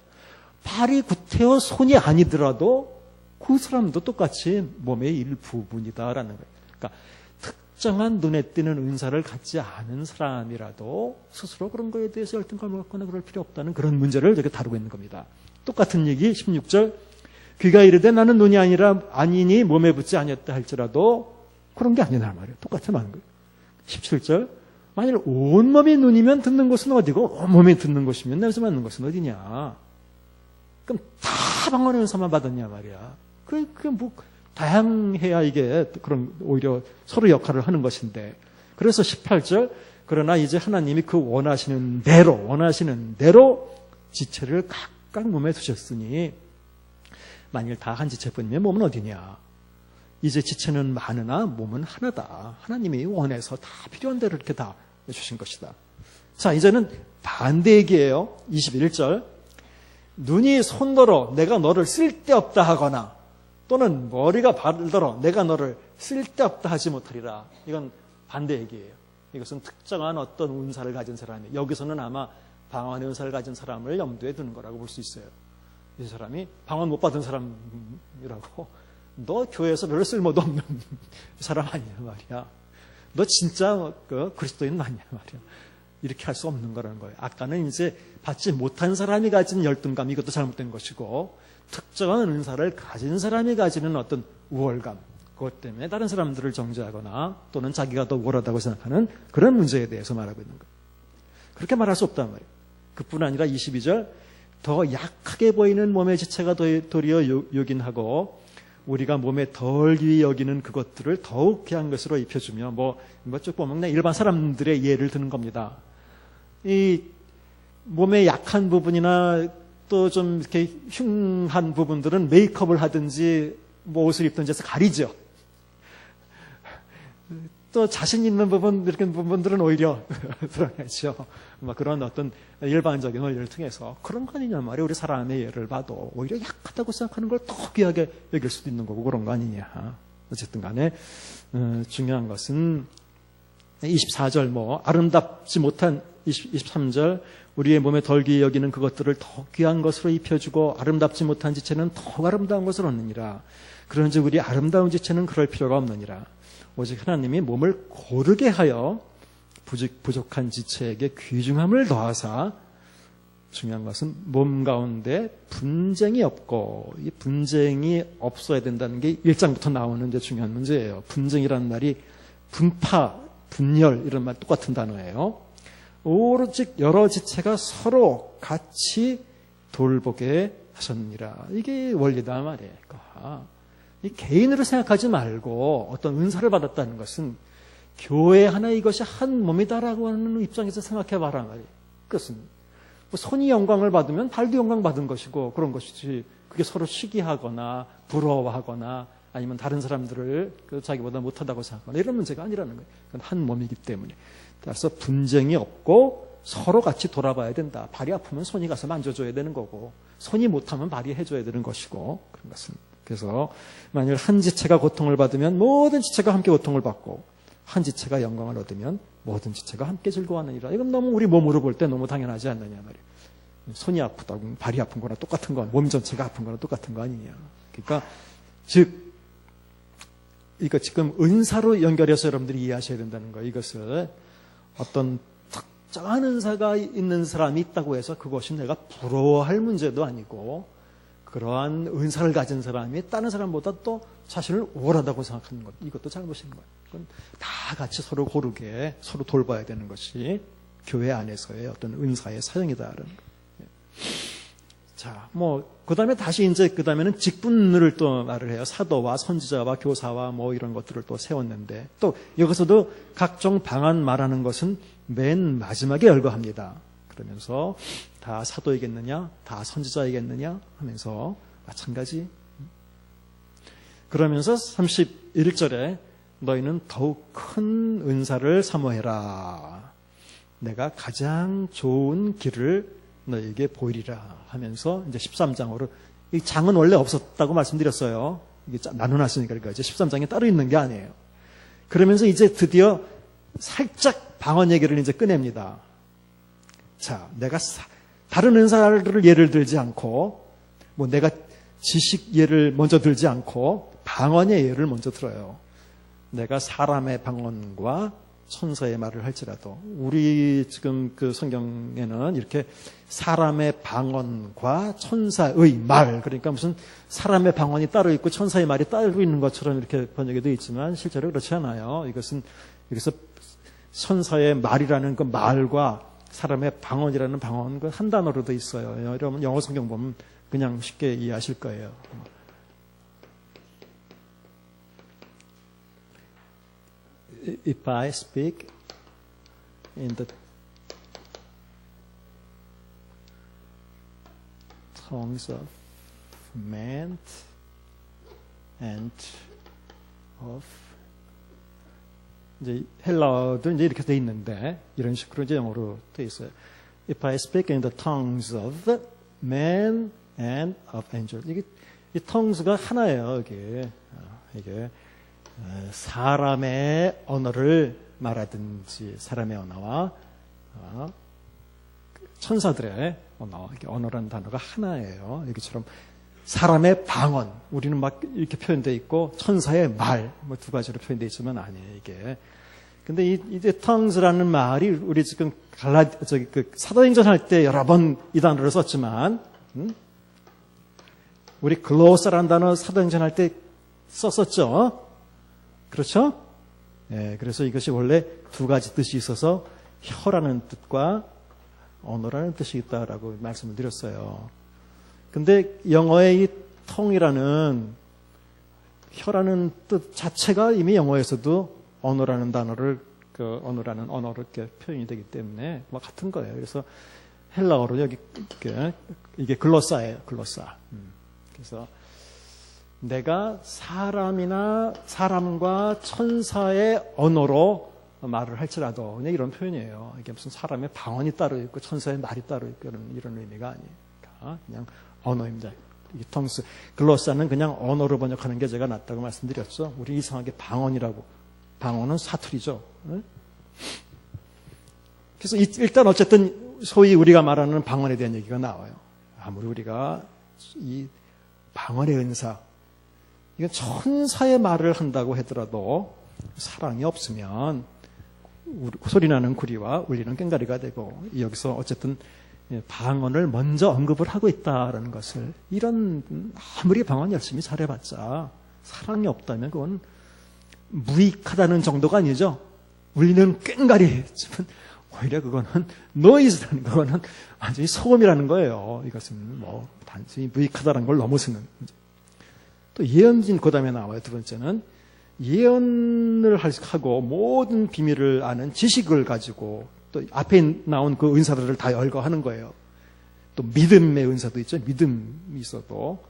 Speaker 1: 발이 구태여 손이 아니더라도 그 사람도 똑같이 몸의 일부분이다라는 거예요. 그러니까 특정한 눈에 띄는 은사를 갖지 않은 사람이라도 스스로 그런 거에 대해서 열등감을 갖거나 그럴 필요 없다는 그런 문제를 이렇게 다루고 있는 겁니다. 똑같은 얘기 16절 귀가 이르되 나는 눈이 아니니 몸에 붙지 아니었다 할지라도 그런 게 아니란 말이에요. 똑같은 말인 거예요. 17절 만일 온몸이 눈이면 듣는 곳은 어디고 온몸이 듣는 곳이면 냄새 맡는 곳은 어디냐. 그럼 다 방언의 은사만 받았냐 말이야. 그게 뭐 다양해야 이게 그런 오히려 서로 역할을 하는 것인데. 그래서 18절 그러나 이제 하나님이 그 원하시는 대로 지체를 각각 몸에 두셨으니 만일 다 한 지체뿐이면 몸은 어디냐. 이제 지체는 많으나 몸은 하나다. 하나님이 원해서 다 필요한 대로 이렇게 다 주신 것이다. 자, 이제는 반대 얘기예요. 21절 눈이 손더러 내가 너를 쓸데없다 하거나 또는 머리가 발더러 내가 너를 쓸데없다 하지 못하리라. 이건 반대 얘기예요. 이것은 특정한 어떤 은사를 가진 사람이 여기서는 아마 방언의 은사를 가진 사람을 염두에 두는 거라고 볼 수 있어요. 이 사람이 방언 못 받은 사람이라고 너 교회에서 별로 쓸모도 없는 사람 아니냐 말이야. 너 진짜 그리스도인 맞냐 말이야. 이렇게 할 수 없는 거라는 거예요. 아까는 이제 받지 못한 사람이 가진 열등감 이것도 잘못된 것이고 특정한 은사를 가진 사람이 가지는 어떤 우월감 그것 때문에 다른 사람들을 정죄하거나 또는 자기가 더 우월하다고 생각하는 그런 문제에 대해서 말하고 있는 거예요. 그렇게 말할 수 없단 말이에요. 그뿐 아니라 22절 더 약하게 보이는 몸의 지체가 도리어 요긴하고 우리가 몸에 덜 귀히 여기는 그것들을 더욱 귀한 것으로 입혀주며 쭉 보면 그냥 일반 사람들의 예를 드는 겁니다. 이 몸에 약한 부분이나 또 좀 이렇게 흉한 부분들은 메이크업을 하든지 옷을 입든지 해서 가리죠. 또 자신 있는 부분, 이렇게 부분들은 오히려 드러내죠. 그런 어떤 일반적인 원리를 통해서 그런 거 아니냐 말이에요. 우리 사람의 예를 봐도 오히려 약하다고 생각하는 걸 더 귀하게 여길 수도 있는 거고 그런 거 아니냐. 어쨌든 간에 중요한 것은 24절 아름답지 못한 23절 우리의 몸에 덜 귀히 여기는 그것들을 더 귀한 것으로 입혀주고 아름답지 못한 지체는 더 아름다운 것을 얻느니라. 그런즉 우리 아름다운 지체는 그럴 필요가 없느니라. 오직 하나님이 몸을 고르게 하여 부족한 지체에게 귀중함을 더하사 중요한 것은 몸 가운데 분쟁이 없고 이 분쟁이 없어야 된다는 게 1장부터 나오는 이제 중요한 문제예요. 분쟁이라는 말이 분파, 분열 이런 말 똑같은 단어예요. 오로지 여러 지체가 서로 같이 돌보게 하셨느니라. 이게 원리다 말이에요. 이 개인으로 생각하지 말고 어떤 은사를 받았다는 것은 교회 하나 이것이 한 몸이다라고 하는 입장에서 생각해봐라 말이에요. 그것은 손이 영광을 받으면 발도 영광 받은 것이고 그런 것이지 그게 서로 시기하거나 부러워하거나 아니면 다른 사람들을 자기보다 못하다고 생각하거나 이런 문제가 아니라는 거예요. 그건 한 몸이기 때문에. 따라서 분쟁이 없고 서로 같이 돌아봐야 된다. 발이 아프면 손이 가서 만져줘야 되는 거고 손이 못하면 발이 해줘야 되는 것이고 그런 것은. 그래서 만일 한 지체가 고통을 받으면 모든 지체가 함께 고통을 받고 한 지체가 영광을 얻으면 모든 지체가 함께 즐거워하느니라. 이건 너무 우리 몸으로 볼 때 너무 당연하지 않느냐 말이에요. 손이 아프다고 발이 아픈 거나 똑같은 거, 몸 전체가 아픈 거나 똑같은 거 아니냐. 그러니까 즉 이거 지금 은사로 연결해서 여러분들이 이해하셔야 된다는 거예요. 이것을 어떤 특정한 은사가 있는 사람이 있다고 해서 그것이 내가 부러워할 문제도 아니고 그러한 은사를 가진 사람이 다른 사람보다 또 자신을 우월하다고 생각하는 것, 이것도 잘못인 거예요. 그건 다 같이 서로 고르게 서로 돌봐야 되는 것이 교회 안에서의 어떤 은사의 사용이다라는 거예요. 자, 그 다음에 다시 그 다음에는 직분을 또 말을 해요. 사도와 선지자와 교사와 이런 것들을 또 세웠는데, 또 여기서도 각종 방안 말하는 것은 맨 마지막에 열거합니다. 그러면서 다 사도이겠느냐, 다 선지자이겠느냐 하면서 마찬가지. 그러면서 31절에 너희는 더욱 큰 은사를 사모해라. 내가 가장 좋은 길을 너에게 보이리라 하면서 이제 13장으로, 이 장은 원래 없었다고 말씀드렸어요. 이게 나눠놨으니까. 그러니까 이제 13장에 따로 있는 게 아니에요. 그러면서 이제 드디어 살짝 방언 얘기를 이제 꺼냅니다. 자, 내가 다른 은사를 예를 들지 않고, 내가 지식 예를 먼저 들지 않고 방언의 예를 먼저 들어요. 내가 사람의 방언과 천사의 말을 할지라도, 우리 지금 그 성경에는 이렇게 사람의 방언과 천사의 말, 그러니까 무슨 사람의 방언이 따로 있고 천사의 말이 따로 있는 것처럼 이렇게 번역이 되어 있지만 실제로 그렇지 않아요. 이것은 여기서 천사의 말이라는 그 말과 사람의 방언이라는 방언 한 단어로 되어 있어요. 여러분 영어 성경 보면 그냥 쉽게 이해하실 거예요. If I speak in the tongues of man and of, 이제 헬라어도 이제 이렇게 돼 있는데 이런 식으로 이제 영어로 돼 있어요. If I speak in the tongues of man and of angel. 이 tongues가 하나예요. 이게 사람의 언어를 말하든지 사람의 언어와 천사들의 언어, 이게 언어라는 단어가 하나예요. 여기처럼 사람의 방언, 우리는 막 이렇게 표현되어 있고 천사의 말, 두 가지로 표현되어 있으면 아니에요, 이게. 근데 이제 tongues라는 말이 우리 지금 사도행전 할 때 여러 번 이 단어를 썼지만, 우리 글로사라는 단어 사도행전 할 때 썼었죠. 그렇죠? 네, 그래서 이것이 원래 두 가지 뜻이 있어서 혀라는 뜻과 언어라는 뜻이 있다라고 말씀을 드렸어요. 근데 영어의 이 tongue이라는 혀라는 뜻 자체가 이미 영어에서도 언어라는 단어를 언어라는 언어로 이렇게 표현이 되기 때문에 같은 거예요. 그래서 헬라어로 여기 이게 글로사예요. 글로사. 그래서 내가 사람과 천사의 언어로 말을 할지라도 그냥 이런 표현이에요. 이게 무슨 사람의 방언이 따로 있고 천사의 말이 따로 있고 이런 의미가 아니에요. 그냥 언어입니다. 이 tongues, 글로사는 그냥 언어로 번역하는 게 제가 낫다고 말씀드렸죠. 우리 이상하게 방언이라고. 방언은 사투리죠. 그래서 일단 어쨌든 소위 우리가 말하는 방언에 대한 얘기가 나와요. 아무리 우리가 이 방언의 은사, 이건 천사의 말을 한다고 하더라도 사랑이 없으면 소리나는 구리와 울리는 꽹과리가 되고, 여기서 어쨌든 방언을 먼저 언급을 하고 있다라는 것을, 이런 아무리 방언 열심히 잘해봤자 사랑이 없다면 그건 무익하다는 정도가 아니죠. 울리는 꽹과리, 오히려 그거는 노이즈라는, 그거는 완전히 소음이라는 거예요. 이것은 단순히 무익하다는 걸 넘어서는. 또 예언진 그 다음에 나와요. 두 번째는 예언을 하고 모든 비밀을 아는 지식을 가지고, 또 앞에 나온 그 은사들을 다 열거하는 거예요. 또 믿음의 은사도 있죠. 믿음이 있어도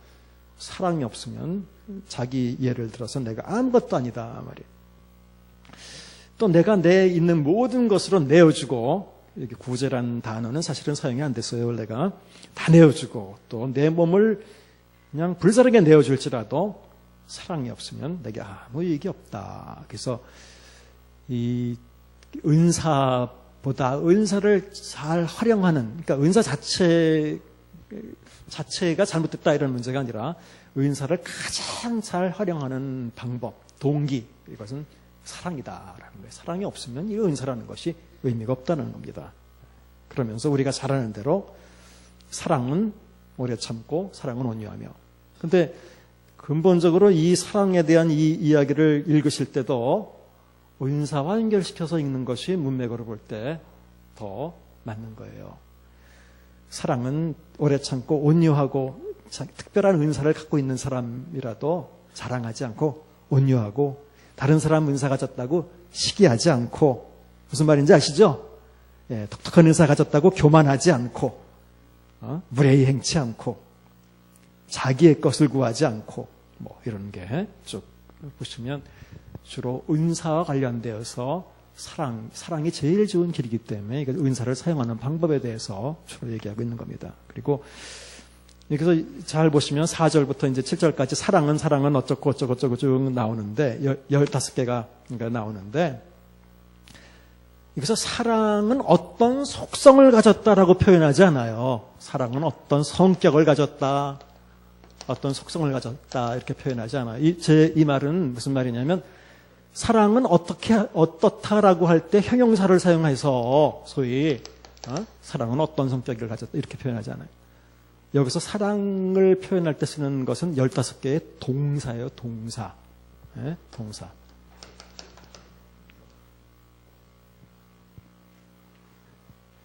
Speaker 1: 사랑이 없으면 자기 예를 들어서 내가 아무것도 아니다 말이에요. 또 내가 내 있는 모든 것으로 내어주고, 이렇게 구제라는 단어는 사실은 사용이 안 됐어요. 내가 다 내어주고 또 내 몸을 그냥 불사르게 내어줄지라도 사랑이 없으면 내게 아무 이익이 없다. 그래서 이 은사보다 은사를 잘 활용하는, 그러니까 은사 자체가 잘못됐다 이런 문제가 아니라 은사를 가장 잘 활용하는 방법, 동기, 이것은 사랑이다라는 거예요. 사랑이 없으면 이 은사라는 것이 의미가 없다는 겁니다. 그러면서 우리가 잘 아는 대로 사랑은 오래 참고 사랑은 온유하며. 근데 근본적으로 이 사랑에 대한 이 이야기를 읽으실 때도 은사와 연결시켜서 읽는 것이 문맥으로 볼 때 더 맞는 거예요. 사랑은 오래 참고 온유하고 특별한 은사를 갖고 있는 사람이라도 자랑하지 않고 온유하고 다른 사람 은사 가졌다고 시기하지 않고, 무슨 말인지 아시죠? 예, 독특한 은사 가졌다고 교만하지 않고, 무례히 행치 않고, 자기의 것을 구하지 않고, 뭐 이런 게 쭉 보시면 주로 은사와 관련되어서 사랑이 제일 좋은 길이기 때문에 은사를 사용하는 방법에 대해서 주로 얘기하고 있는 겁니다. 그리고 여기서 잘 보시면 4절부터 이제 7절까지 사랑은 어쩌고 쭉 나오는데 15개가 나오는데, 여기서 사랑은 어떤 속성을 가졌다라고 표현하지 않아요. 사랑은 어떤 성격을 가졌다, 어떤 속성을 가졌다 이렇게 표현하지 않아요. 이 말은 무슨 말이냐면, 사랑은 어떻다라고 할 때 형용사를 사용해서 소위 사랑은 어떤 성격을 가졌다 이렇게 표현하지 않아요. 여기서 사랑을 표현할 때 쓰는 것은 15개의 동사예요. 동사. 네? 동사.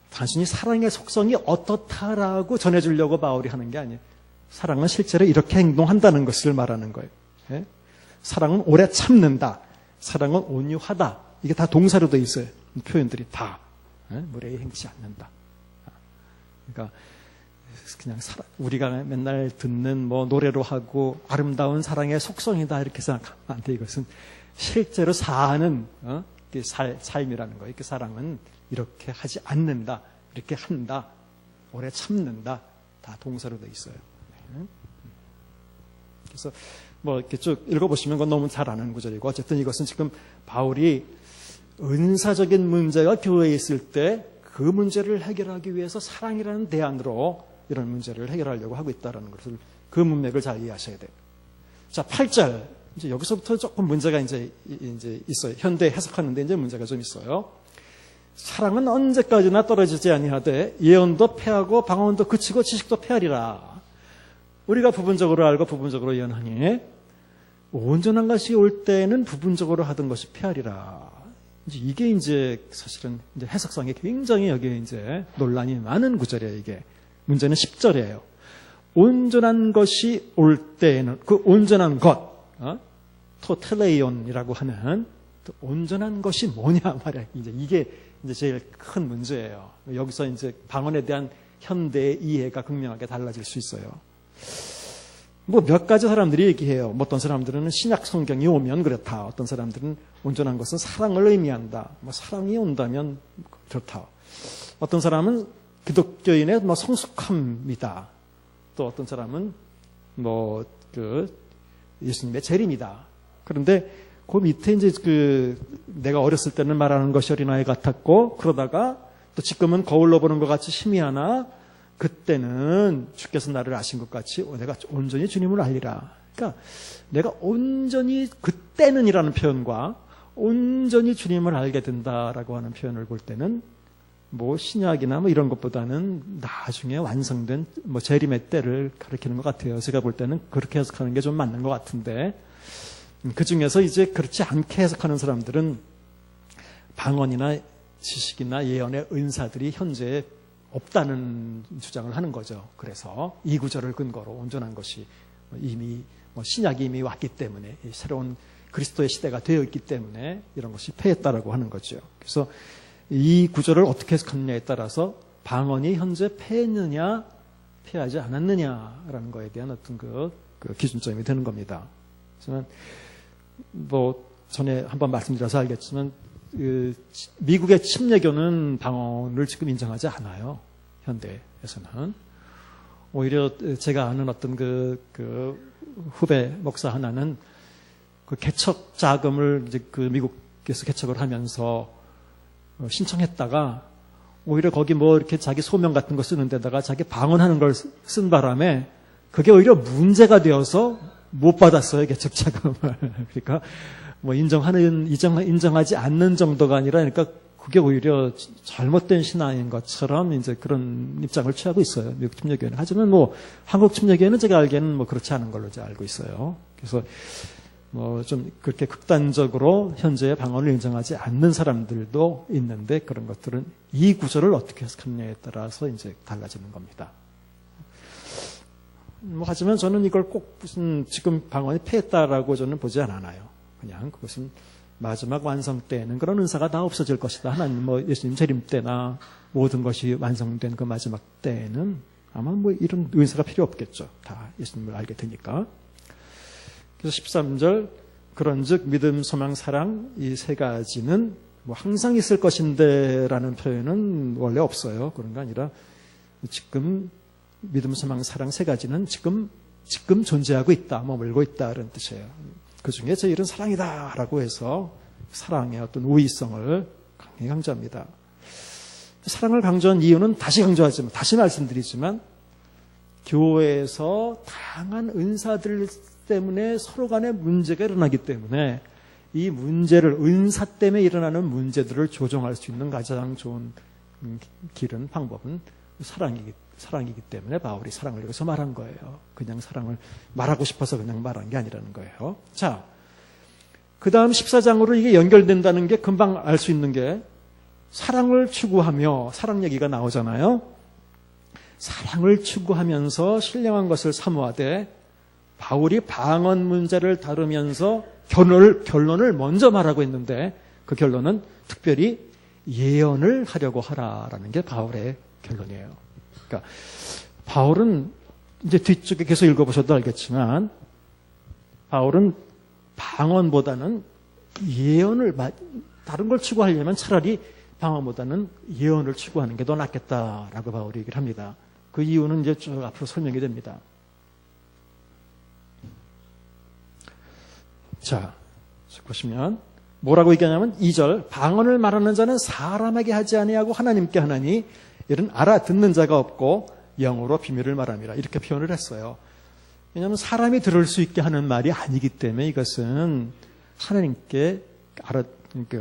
Speaker 1: 단순히 사랑의 속성이 어떻다라고 전해주려고 바울이 하는 게 아니에요. 사랑은 실제로 이렇게 행동한다는 것을 말하는 거예요. 네? 사랑은 오래 참는다. 사랑은 온유하다. 이게 다 동사로 되어 있어요. 표현들이 다. 네? 무례히 행치 않는다. 그러니까 그냥 우리가 맨날 듣는 뭐 노래로 하고 아름다운 사랑의 속성이다 이렇게 생각하면 안 돼. 이것은 실제로 사는 삶이라는 거예요. 그 사랑은 이렇게 하지 않는다, 이렇게 한다, 오래 참는다, 다 동사로 되어 있어요. 그래서 뭐 이렇게 쭉 읽어보시면 그건 너무 잘 아는 구절이고, 어쨌든 이것은 지금 바울이 은사적인 문제가 교회에 있을 때 그 문제를 해결하기 위해서 사랑이라는 대안으로 이런 문제를 해결하려고 하고 있다는 것을, 그 문맥을 잘 이해하셔야 돼요. 자, 8절. 이제 여기서부터 조금 문제가 이제 있어요. 현대 해석하는데 이제 문제가 좀 있어요. 사랑은 언제까지나 떨어지지 아니하되 예언도 패하고 방언도 그치고 지식도 패하리라. 우리가 부분적으로 알고 부분적으로 예언하니 온전한 것이 올 때는 부분적으로 하던 것이 패하리라. 이게 이제 사실은 이제 해석상에 굉장히 여기에 이제 논란이 많은 구절이에요. 이게 문제는 10절이에요. 온전한 것이 올 때에는 그 온전한 것, 토텔레이온이라고 하는 온전한 것이 뭐냐 말이야. 이게 이제 제일 큰 문제예요. 여기서 이제 방언에 대한 현대의 이해가 극명하게 달라질 수 있어요. 뭐 몇 가지 사람들이 얘기해요. 뭐 어떤 사람들은 신약 성경이 오면 그렇다. 어떤 사람들은 온전한 것은 사랑을 의미한다. 뭐 사랑이 온다면 그렇다. 어떤 사람은 기독교인의 뭐 성숙함이다. 또 어떤 사람은 뭐 예수님의 재림이다. 그런데 그 밑에 이제 내가 어렸을 때는 말하는 것이 어린아이 같았고, 그러다가 또 지금은 거울로 보는 것 같이 희미하나 그때는 주께서 나를 아신 것 같이 내가 온전히 주님을 알리라. 그러니까 내가 온전히 그때는이라는 표현과 온전히 주님을 알게 된다라고 하는 표현을 볼 때는 뭐 신약이나 뭐 이런 것보다는 나중에 완성된 뭐 재림의 때를 가리키는 것 같아요. 제가 볼 때는 그렇게 해석하는 게 좀 맞는 것 같은데, 그 중에서 이제 그렇지 않게 해석하는 사람들은 방언이나 지식이나 예언의 은사들이 현재 없다는 주장을 하는 거죠. 그래서 이 구절을 근거로 온전한 것이 이미 신약이 이미 왔기 때문에, 새로운 그리스도의 시대가 되어 있기 때문에 이런 것이 패했다라고 하는 거죠. 그래서 이 구절을 어떻게 해석하느냐에 따라서 방언이 현재 패했느냐 패하지 않았느냐라는 거에 대한 어떤 그 기준점이 되는 겁니다. 저는 뭐 전에 한번 말씀드려서 알겠지만 그 미국의 침례교는 방언을 지금 인정하지 않아요. 현대에서는. 오히려 제가 아는 어떤 그 후배 목사 하나는 그 개척 자금을 이제 그 미국에서 개척을 하면서 신청했다가 오히려 거기 뭐 이렇게 자기 소명 같은 거 쓰는 데다가 자기 방언하는 걸 쓴 바람에 그게 오히려 문제가 되어서 못 받았어요, 개척 자금을. 그러니까 뭐 인정하지 않는 정도가 아니라 그러니까 그게 오히려 잘못된 신앙인 것처럼 이제 그런 입장을 취하고 있어요. 미국 침례교회는. 하지만 뭐 한국 침례교회는 제가 알기에는 뭐 그렇지 않은 걸로 제가 알고 있어요. 그래서 뭐 좀 그렇게 극단적으로 현재 방언을 인정하지 않는 사람들도 있는데 그런 것들은 이 구절을 어떻게 해석하느냐에 따라서 이제 달라지는 겁니다. 뭐 하지만 저는 이걸 꼭 무슨 지금 방언이 폐했다라고 저는 보지 않아요. 그냥 그것은 마지막 완성 때에는 그런 은사가 다 없어질 것이다. 하나님 뭐 예수님 재림 때나 모든 것이 완성된 그 마지막 때에는 아마 뭐 이런 은사가 필요 없겠죠. 다 예수님을 알게 되니까. 그래서 13절 그런즉 믿음, 소망, 사랑 이 세 가지는 뭐 항상 있을 것인데라는 표현은 원래 없어요. 그런 게 아니라 지금 믿음, 소망, 사랑 세 가지는 지금 존재하고 있다, 머물고 있다 이런 뜻이에요. 그 중에 제일은 사랑이다라고 해서 사랑의 어떤 우위성을 강하게 강조합니다. 사랑을 강조한 이유는 다시 말씀드리지만 교회에서 다양한 은사들 때문에 서로 간에 문제가 일어나기 때문에 이 문제를 은사 때문에 일어나는 문제들을 조정할 수 있는 가장 좋은 길은 방법은 사랑이기 때문에 바울이 사랑을 여기서 말한 거예요. 그냥 사랑을 말하고 싶어서 그냥 말한 게 아니라는 거예요. 자, 그 다음 14장으로 이게 연결된다는 게 금방 알 수 있는 게 사랑을 추구하며 사랑 얘기가 나오잖아요. 사랑을 추구하면서 신령한 것을 사모하되 바울이 방언 문제를 다루면서 결론을 먼저 말하고 있는데 그 결론은 특별히 예언을 하려고 하라라는 게 바울의 결론이에요. 그러니까 바울은 이제 뒤쪽에 계속 읽어보셔도 알겠지만 바울은 방언보다는 예언을 다른 걸 추구하려면 차라리 방언보다는 예언을 추구하는 게 더 낫겠다라고 바울이 얘기를 합니다. 그 이유는 이제 쭉 앞으로 설명이 됩니다. 자, 보시면 뭐라고 얘기하냐면 2절 방언을 말하는 자는 사람에게 하지 아니하고 하나님께 하나니 이런 알아듣는 자가 없고 영어로 비밀을 말함이라 이렇게 표현을 했어요. 왜냐하면 사람이 들을 수 있게 하는 말이 아니기 때문에 이것은 하나님께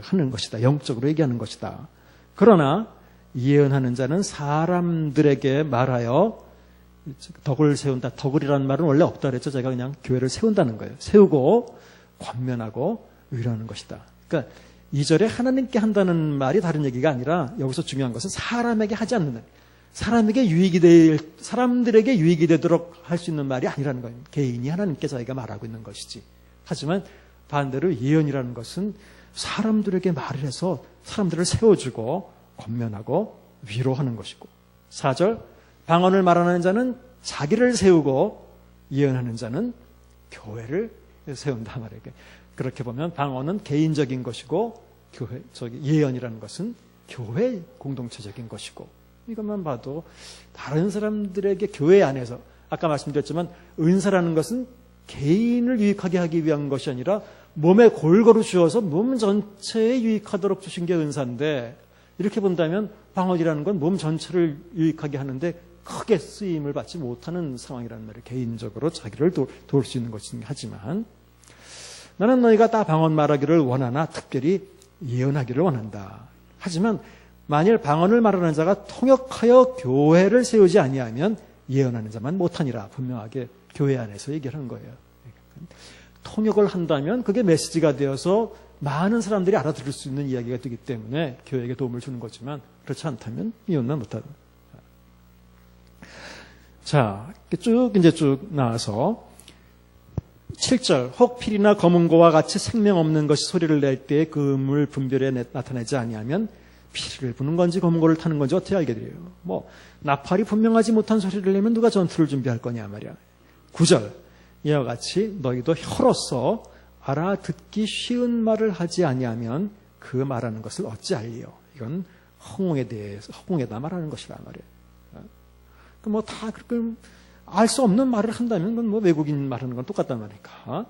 Speaker 1: 하는 것이다. 영적으로 얘기하는 것이다. 그러나 예언하는 자는 사람들에게 말하여 덕을 세운다. 덕을이라는 말은 원래 없다 그랬죠. 제가 그냥 교회를 세운다는 거예요. 세우고 권면하고 위로하는 것이다. 그러니까 2절에 하나님께 한다는 말이 다른 얘기가 아니라 여기서 중요한 것은 사람에게 하지 않는 사람들에게 유익이 되도록 할 수 있는 말이 아니라는 거예요. 개인이 하나님께 자기가 말하고 있는 것이지. 하지만 반대로 예언이라는 것은 사람들에게 말을 해서 사람들을 세워주고 권면하고 위로하는 것이고 4절 방언을 말하는 자는 자기를 세우고 예언하는 자는 교회를 세운다 말이에요. 그렇게 보면 방언은 개인적인 것이고 예언이라는 것은 교회 공동체적인 것이고 이것만 봐도 다른 사람들에게 교회 안에서 아까 말씀드렸지만 은사라는 것은 개인을 유익하게 하기 위한 것이 아니라 몸에 골고루 주어서 몸 전체에 유익하도록 주신 게 은사인데 이렇게 본다면 방언이라는 건 몸 전체를 유익하게 하는데 크게 쓰임을 받지 못하는 상황이라는 말이에요. 개인적으로 자기를 도울 수 있는 것이긴 하지만 나는 너희가 다 방언 말하기를 원하나 특별히 예언하기를 원한다. 하지만 만일 방언을 말하는 자가 통역하여 교회를 세우지 아니하면 예언하는 자만 못하니라. 분명하게 교회 안에서 얘기를 하는 거예요. 통역을 한다면 그게 메시지가 되어서 많은 사람들이 알아들을 수 있는 이야기가 되기 때문에 교회에게 도움을 주는 거지만 그렇지 않다면 예언만 못하다. 자, 쭉 나와서 7절 혹 필이나 검은고와 같이 생명 없는 것이 소리를 낼 때에 그 물 분별에 나타나지 아니하면 피를 부는 건지 검은고를 타는 건지 어떻게 알게 돼요? 뭐 나팔이 분명하지 못한 소리를 내면 누가 전투를 준비할 거냐 말이야. 9절 이와 같이 너희도 혀로서 알아듣기 쉬운 말을 하지 아니하면 그 말하는 것을 어찌할리요. 이건 허공에다 말하는 것이란 말이에요. 뭐 다 그렇게 알 수 없는 말을 한다면 그건 뭐 외국인 말하는 건 똑같단 말이니까.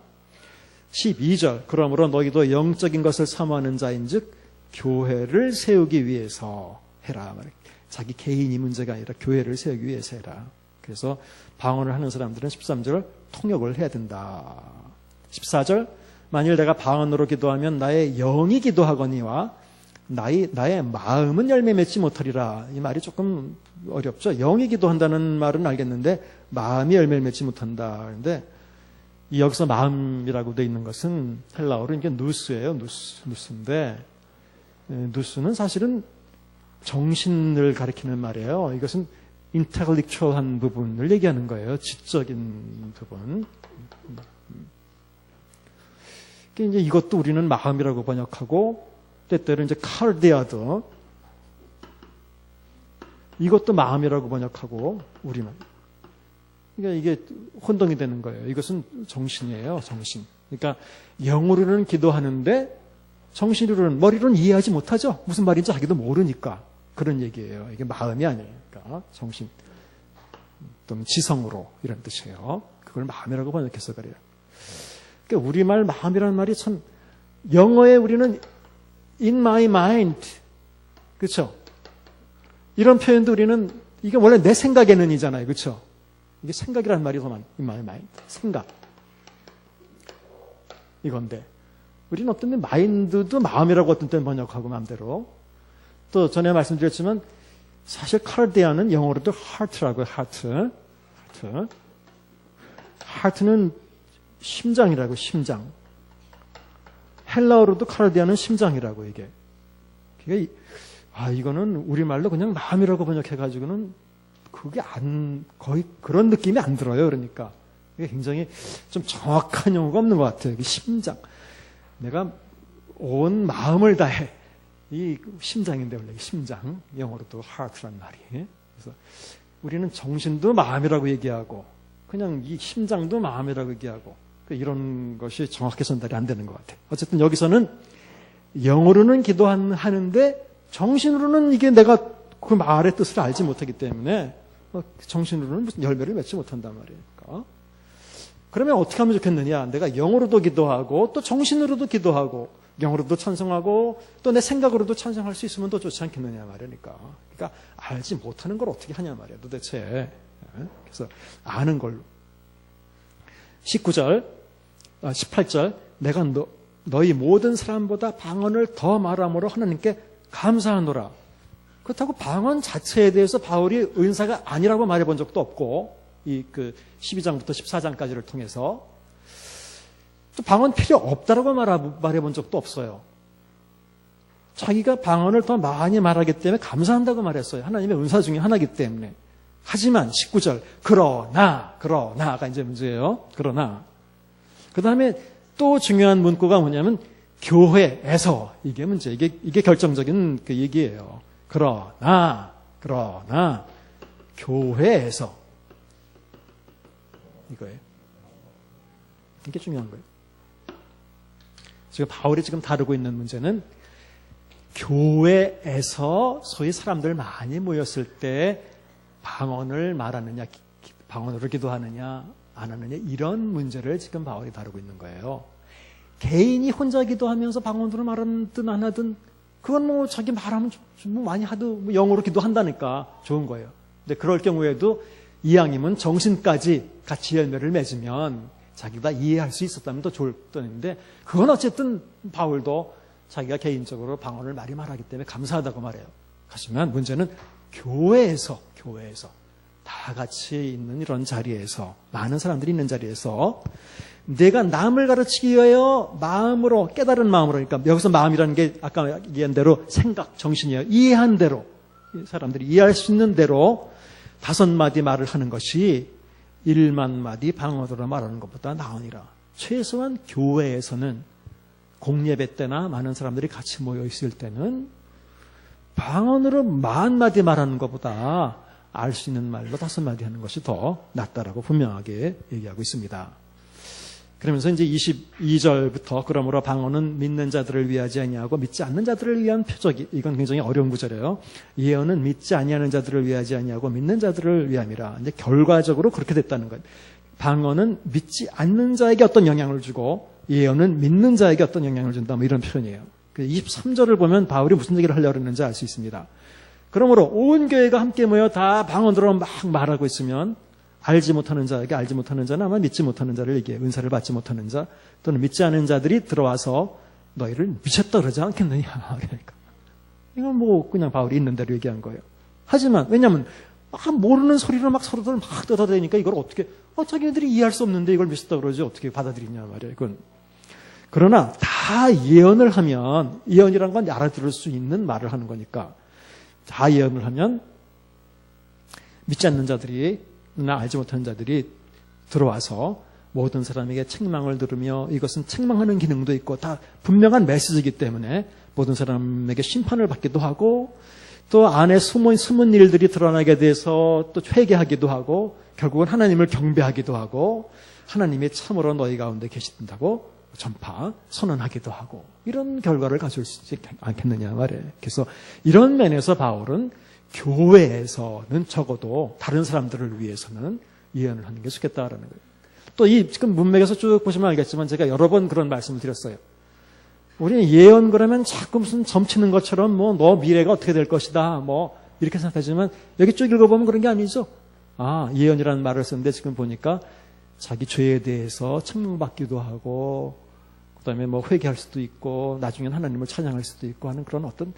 Speaker 1: 12절 그러므로 너희도 영적인 것을 사모하는 자인즉 교회를 세우기 위해서 해라. 자기 개인이 문제가 아니라 교회를 세우기 위해서 해라. 그래서 방언을 하는 사람들은 13절 통역을 해야 된다. 14절 만일 내가 방언으로 기도하면 나의 영이 기도하거니와 나의 마음은 열매 맺지 못하리라. 이 말이 조금 어렵죠. 영이 기도한다는 말은 알겠는데 마음이 열매를 맺지 못한다. 그런데 여기서 마음이라고 되어 있는 것은 헬라어로 이게 누스예요. 누스인데 누스는 사실은 정신을 가리키는 말이에요. 이것은 인텔렉츄얼한 부분을 얘기하는 거예요. 지적인 부분. 이제 이것도 우리는 마음이라고 번역하고 때때로 이제 카르디아도 이것도 마음이라고 번역하고 우리만. 그러니까 이게 혼동이 되는 거예요. 이것은 정신이에요. 정신. 그러니까 영으로는 기도하는데 정신으로는 머리로는 이해하지 못하죠. 무슨 말인지 자기도 모르니까 그런 얘기예요. 이게 마음이 아니니까 정신 또는 지성으로 이런 뜻이에요. 그걸 마음이라고 번역해서 그래요. 그러니까 우리말 마음이라는 말이 참 영어에 우리는 in my mind 그렇죠? 이런 표현도 우리는 이게 원래 내 생각에는 이잖아요. 그렇죠? 이게 생각이라는 말이 더 많아요. in my mind 생각 이건데 우리는 어떤 때 마인드도 마음이라고 어떤 때는 번역하고 마음대로 또 전에 말씀드렸지만 사실 카르디아는 영어로도 heart라고요. heart는 심장이라고 심장. 헬라어로도 카르디아는 심장이라고 이게. 이거는 우리말로 그냥 마음이라고 번역해가지고는 그게 거의 그런 느낌이 안 들어요. 그러니까. 이게 굉장히 좀 정확한 용어가 없는 것 같아요. 이게 심장. 내가 온 마음을 다해. 이 심장인데 원래 심장. 영어로도 heart란 말이. 그래서 우리는 정신도 마음이라고 얘기하고 그냥 이 심장도 마음이라고 얘기하고 이런 것이 정확히 전달이 안 되는 것 같아요. 어쨌든 여기서는 영어로는 기도하는데 정신으로는 이게 내가 그 말의 뜻을 알지 못하기 때문에 정신으로는 무슨 열매를 맺지 못한단 말이니까. 그러면 어떻게 하면 좋겠느냐? 내가 영어로도 기도하고 또 정신으로도 기도하고 영어로도 찬송하고 또 내 생각으로도 찬송할 수 있으면 더 좋지 않겠느냐 말이니까. 그러니까 알지 못하는 걸 어떻게 하냐 말이야 도대체. 그래서 아는 걸로. 18절 내가 너희 모든 사람보다 방언을 더 말함으로 하나님께 감사하노라. 그렇다고 방언 자체에 대해서 바울이 은사가 아니라고 말해본 적도 없고 이 12장부터 14장까지를 통해서 또 방언 필요 없다라고 말해본 적도 없어요. 자기가 방언을 더 많이 말하기 때문에 감사한다고 말했어요. 하나님의 은사 중에 하나이기 때문에. 하지만 19절 그러나가 이제 문제예요. 그러나 그 다음에 또 중요한 문구가 뭐냐면 교회에서 이게 문제. 이게 결정적인 그 얘기예요. 그러나 교회에서 이거예요. 이게 중요한 거예요. 지금 바울이 지금 다루고 있는 문제는 교회에서 소위 사람들 많이 모였을 때 방언을 말하느냐, 방언으로 기도하느냐, 안 하느냐 이런 문제를 지금 바울이 다루고 있는 거예요. 개인이 혼자 기도하면서 방언으로 말하든 안 하든 그건 뭐 자기 말하면 뭐 많이 하도 뭐 영어로 기도한다니까 좋은 거예요. 근데 그럴 경우에도 이왕이면 정신까지 같이 열매를 맺으면 자기가 이해할 수 있었다면 더 좋을 뻔했는데 그건 어쨌든 바울도 자기가 개인적으로 방언을 많이 말하기 때문에 감사하다고 말해요. 하지만 문제는 교회에서 다 같이 있는 이런 자리에서 많은 사람들이 있는 자리에서 내가 남을 가르치기 위하여 마음으로 깨달은 마음으로 그러니까 여기서 마음이라는 게 아까 얘기한 대로 생각, 정신이에요. 이해한 대로 사람들이 이해할 수 있는 대로 5마디 말을 하는 것이 1만 마디 방언으로 말하는 것보다 나으니라. 최소한 교회에서는 공예배 때나 많은 사람들이 같이 모여 있을 때는 방언으로 10,000마디 말하는 것보다 알 수 있는 말로 5마디 하는 것이 더 낫다라고 분명하게 얘기하고 있습니다. 그러면서 이제 22절부터 그러므로 방언은 믿는 자들을 위하지 아니하고 믿지 않는 자들을 위한 표적이, 이건 굉장히 어려운 구절이에요. 예언은 믿지 아니하는 자들을 위하지 아니하고 믿는 자들을 위함이라. 이제 결과적으로 그렇게 됐다는 거예요. 방언은 믿지 않는 자에게 어떤 영향을 주고 예언은 믿는 자에게 어떤 영향을 준다. 뭐 이런 표현이에요. 23절을 보면 바울이 무슨 얘기를 하려고 했는지 알 수 있습니다. 그러므로 온 교회가 함께 모여 다 방언으로 막 말하고 있으면 알지 못하는 자에게, 알지 못하는 자는 아마 믿지 못하는 자를 얘기해. 은사를 받지 못하는 자 또는 믿지 않은 자들이 들어와서 너희를 미쳤다 그러지 않겠느냐. 그러니까 이건 뭐 그냥 바울이 있는 대로 얘기한 거예요. 하지만 왜냐하면 모르는 소리로 막 서로들 막 떠들어대니까 이걸 어떻게 자기네들이 이해할 수 없는데 이걸 미쳤다 그러지 어떻게 받아들이냐 말이에요. 이건. 그러나 다 예언을 하면, 예언이란 건 알아들을 수 있는 말을 하는 거니까 다 예언을 하면 믿지 않는 자들이 나 알지 못하는 자들이 들어와서 모든 사람에게 책망을 들으며, 이것은 책망하는 기능도 있고 다 분명한 메시지이기 때문에 모든 사람에게 심판을 받기도 하고 또 안에 숨은 일들이 드러나게 돼서 또 회개하기도 하고 결국은 하나님을 경배하기도 하고 하나님이 참으로 너희 가운데 계신다고 전파, 선언하기도 하고 이런 결과를 가져올 수 있지 않겠느냐 말이에요. 그래서 이런 면에서 바울은 교회에서는 적어도 다른 사람들을 위해서는 예언을 하는 게 좋겠다라는 거예요. 또 이 지금 문맥에서 쭉 보시면 알겠지만 제가 여러 번 그런 말씀을 드렸어요. 우리는 예언 그러면 자꾸 무슨 점치는 것처럼 뭐 너 미래가 어떻게 될 것이다 뭐 이렇게 생각하지만 여기 쭉 읽어보면 그런 게 아니죠. 예언이라는 말을 쓰는데 지금 보니까 자기 죄에 대해서 책망받기도 하고 그다음에 뭐 회개할 수도 있고 나중엔 하나님을 찬양할 수도 있고 하는 그런 어떤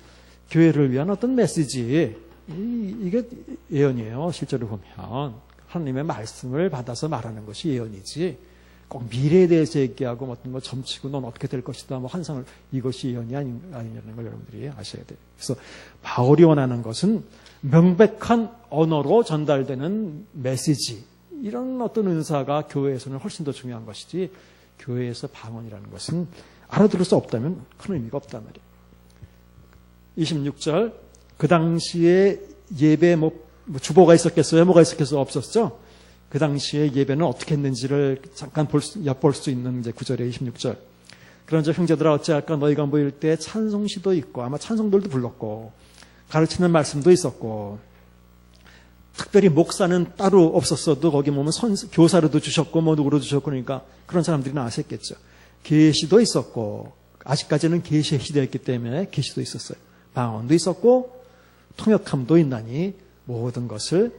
Speaker 1: 교회를 위한 어떤 메시지, 이게 예언이에요. 실제로 보면 하나님의 말씀을 받아서 말하는 것이 예언이지 꼭 미래에 대해서 얘기하고 어떤 거 점치고 넌 어떻게 될 것이다 뭐 환상을, 이것이 예언이 아니냐는 걸 여러분들이 아셔야 돼요. 그래서 바울이 원하는 것은 명백한 언어로 전달되는 메시지, 이런 어떤 은사가 교회에서는 훨씬 더 중요한 것이지 교회에서 방언이라는 것은 알아들을 수 없다면 큰 의미가 없단 말이에요. 26절, 그 당시에 예배 주보가 있었겠어요? 뭐가 있었겠어요? 없었죠? 그 당시에 예배는 어떻게 했는지를 잠깐 엿볼 수 있는 이제 9절에 26절. 그런 형제들아 어찌할까 너희가 모일 때 찬송시도 있고 아마 찬송들도 불렀고 가르치는 말씀도 있었고 특별히 목사는 따로 없었어도 거기 보면 교사로도 주셨고 뭐 누구로 주셨고 그러니까 그런 사람들이 나왔었겠죠. 계시도 있었고 아직까지는 계시의 시대였기 때문에 계시도 있었어요. 방언도 있었고 통역함도 있나니 모든 것을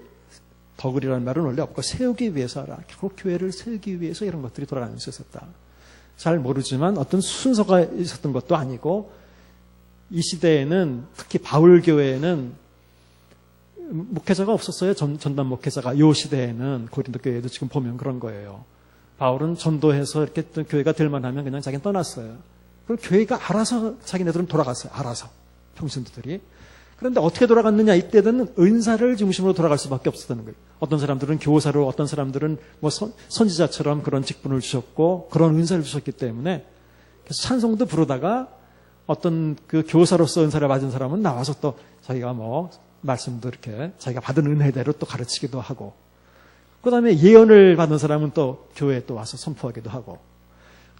Speaker 1: 덕을이라는 말은 원래 없고 세우기 위해서 하라. 결국 교회를 세우기 위해서 이런 것들이 돌아가면서 있었다. 잘 모르지만 어떤 순서가 있었던 것도 아니고 이 시대에는 특히 바울 교회에는 목회자가 없었어요. 전담 목회자가. 이 시대에는 고린도 교회도 지금 보면 그런 거예요. 바울은 전도해서 이렇게 교회가 될 만하면 그냥 자기는 떠났어요. 그리고 교회가 알아서 자기네들은 돌아갔어요. 알아서. 평신도들이. 그런데 어떻게 돌아갔느냐? 이때는 은사를 중심으로 돌아갈 수밖에 없었다는 거예요. 어떤 사람들은 교사로, 어떤 사람들은 뭐 선지자처럼 그런 직분을 주셨고 그런 은사를 주셨기 때문에 그래서 찬송도 부르다가 어떤 그 교사로서 은사를 받은 사람은 나와서 또 자기가 뭐 말씀도 이렇게 자기가 받은 은혜대로 또 가르치기도 하고 그 다음에 예언을 받은 사람은 또 교회에 또 와서 선포하기도 하고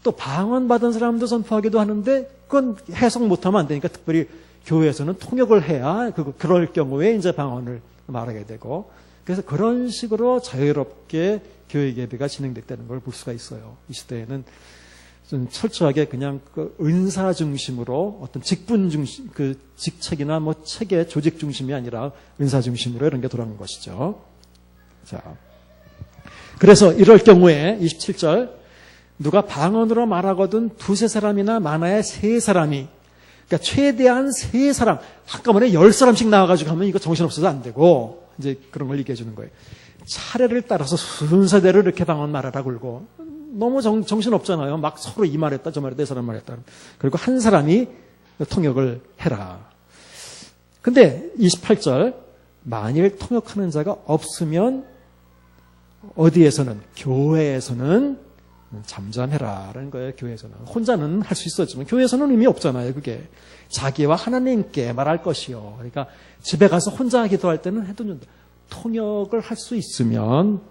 Speaker 1: 또 방언 받은 사람도 선포하기도 하는데 그건 해석 못하면 안 되니까 특별히 교회에서는 통역을 해야 그럴 경우에 이제 방언을 말하게 되고 그래서 그런 식으로 자유롭게 교회 예배가 진행됐다는 걸 볼 수가 있어요. 이 시대에는 좀 철저하게 그냥 그 은사 중심으로 어떤 직분 중심, 그 직책이나 뭐 책의 조직 중심이 아니라 은사 중심으로 이런 게 돌아가는 것이죠. 자, 그래서 이럴 경우에 27절 누가 방언으로 말하거든 두세 사람이나 많아야 세 사람이 그러니까 최대한 세 사람 한꺼번에 10사람씩 나와가지고 하면 이거 정신없어서 안 되고 이제 그런 걸 얘기해 주는 거예요. 차례를 따라서 순서대로 이렇게 방언 말하라 그러고 너무 정신없잖아요. 막 서로 이 말했다 저 말했다 이 사람 말했다. 그리고 한 사람이 통역을 해라. 근데 28절 만일 통역하는 자가 없으면 어디에서는 교회에서는 잠잠해라라는 거예요. 교회에서는 혼자는 할 수 있었지만 교회에서는 의미 없잖아요. 그게 자기와 하나님께 말할 것이요. 그러니까 집에 가서 혼자 기도할 때는 해도 된다. 통역을 할 수 있으면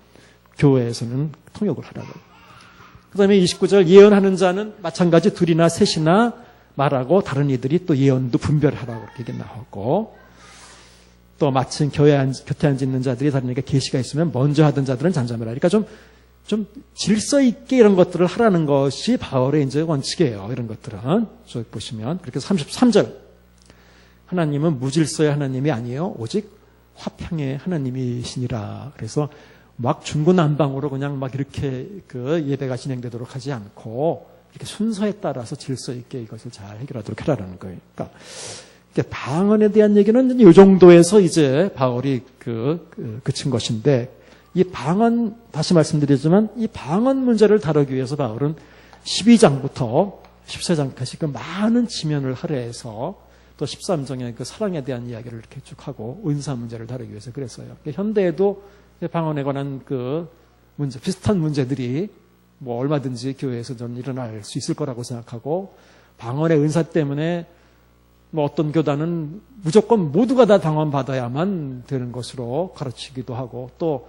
Speaker 1: 교회에서는 통역을 하라고. 그 다음에 29절 예언하는 자는 마찬가지 둘이나 셋이나 말하고 다른 이들이 또 예언도 분별하라고 이렇게 나오고, 또 마침 곁에 앉아 있는 자들이 다른에게 계시가 있으면 먼저 하던 자들은 잠잠해라. 그러니까 좀 질서 있게 이런 것들을 하라는 것이 바울의 이제 원칙이에요. 이런 것들은. 쭉 보시면. 그렇게 33절. 하나님은 무질서의 하나님이 아니에요. 오직 화평의 하나님이시니라. 그래서 막 중구난방으로 그냥 막 이렇게 그 예배가 진행되도록 하지 않고 이렇게 순서에 따라서 질서 있게 이것을 잘 해결하도록 하라는 거예요. 그러니까 방언에 대한 얘기는 이 정도에서 이제 바울이 그친 것인데, 이 방언, 다시 말씀드리지만 이 방언 문제를 다루기 위해서 바울은 12장부터 14장까지 그 많은 지면을 할애해서 또 13장에 그 사랑에 대한 이야기를 이렇게 쭉 하고 은사 문제를 다루기 위해서 그랬어요. 현대에도 방언에 관한 그 문제, 비슷한 문제들이 뭐 얼마든지 교회에서 좀 일어날 수 있을 거라고 생각하고, 방언의 은사 때문에 뭐 어떤 교단은 무조건 모두가 다 방언 받아야만 되는 것으로 가르치기도 하고, 또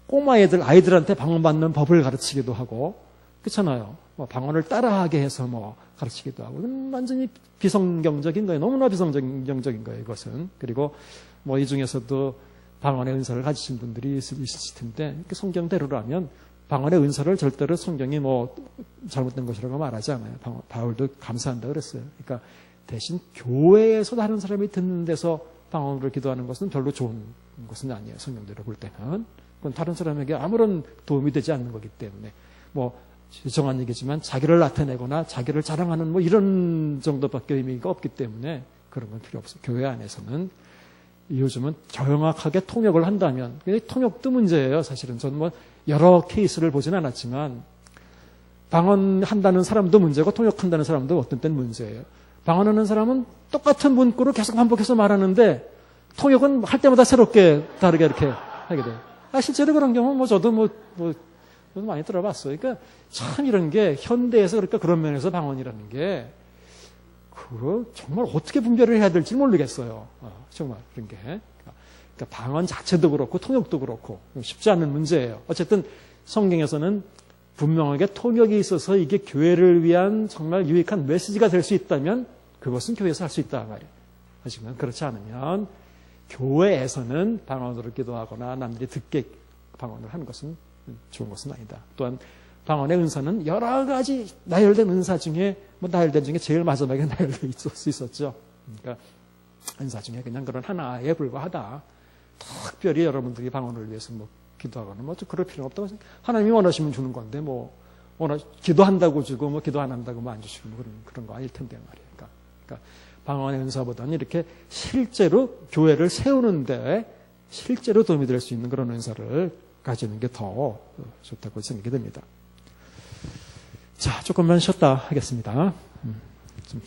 Speaker 1: 꼬마 아이들한테 방언 받는 법을 가르치기도 하고, 그렇잖아요. 뭐 방언을 따라하게 해서 뭐 가르치기도 하고, 이건 완전히 비성경적인 거예요. 너무나 비성경적인 거예요, 이것은. 그리고 뭐 이 중에서도 방언의 은사를 가지신 분들이 있을 텐데, 성경대로라면 방언의 은사를 절대로 성경이 뭐 잘못된 것이라고 말하지 않아요. 바울도 감사한다 그랬어요. 그러니까 대신 교회에서 다른 사람이 듣는 데서 방언으로 기도하는 것은 별로 좋은 것은 아니에요. 성경대로 볼 때는. 그건 다른 사람에게 아무런 도움이 되지 않는 거기 때문에, 뭐 정한 얘기지만 자기를 나타내거나 자기를 자랑하는 뭐 이런 정도밖에 의미가 없기 때문에 그런 건 필요 없어요. 교회 안에서는 요즘은 정확하게 통역을 한다면, 통역도 문제예요. 사실은 저는 뭐 여러 케이스를 보진 않았지만, 방언한다는 사람도 문제고 통역한다는 사람도 어떤 때는 문제예요. 방언하는 사람은 똑같은 문구를 계속 반복해서 말하는데, 통역은 할 때마다 새롭게 다르게 이렇게 하게 돼요. 실제로 그런 경우 뭐 저도 뭐 많이 들어봤어요. 그러니까 참 이런 게 현대에서 그러니까 그런 면에서 방언이라는 게 정말 어떻게 분별을 해야 될지 모르겠어요. 정말 그런 게. 그러니까 방언 자체도 그렇고 통역도 그렇고 쉽지 않은 문제예요. 어쨌든 성경에서는 분명하게 통역이 있어서 이게 교회를 위한 정말 유익한 메시지가 될 수 있다면 그것은 교회에서 할 수 있다 말이에요. 하지만 그렇지 않으면 교회에서는 방언으로 기도하거나 남들이 듣게 방언을 하는 것은 좋은 것은 아니다. 또한 방언의 은사는 여러 가지 나열된 은사 중에 나열된 중에 제일 마지막에 나열되어 있을 수 있었죠. 그러니까 은사 중에 그냥 그런 하나에 불과하다. 특별히 여러분들이 방언을 위해서 기도하거나 그럴 필요는 없다고 생각해요. 하나님이 원하시면 주는 건데 기도한다고 주고 기도 안 한다고 안 주시고 그런 거 아닐 텐데 말이에요. 그러니까 방언의 은사보다는 이렇게 실제로 교회를 세우는데 실제로 도움이 될 수 있는 그런 은사를 가지는 게 더 좋다고 생각이 됩니다. 자, 조금만 쉬었다 하겠습니다. 좀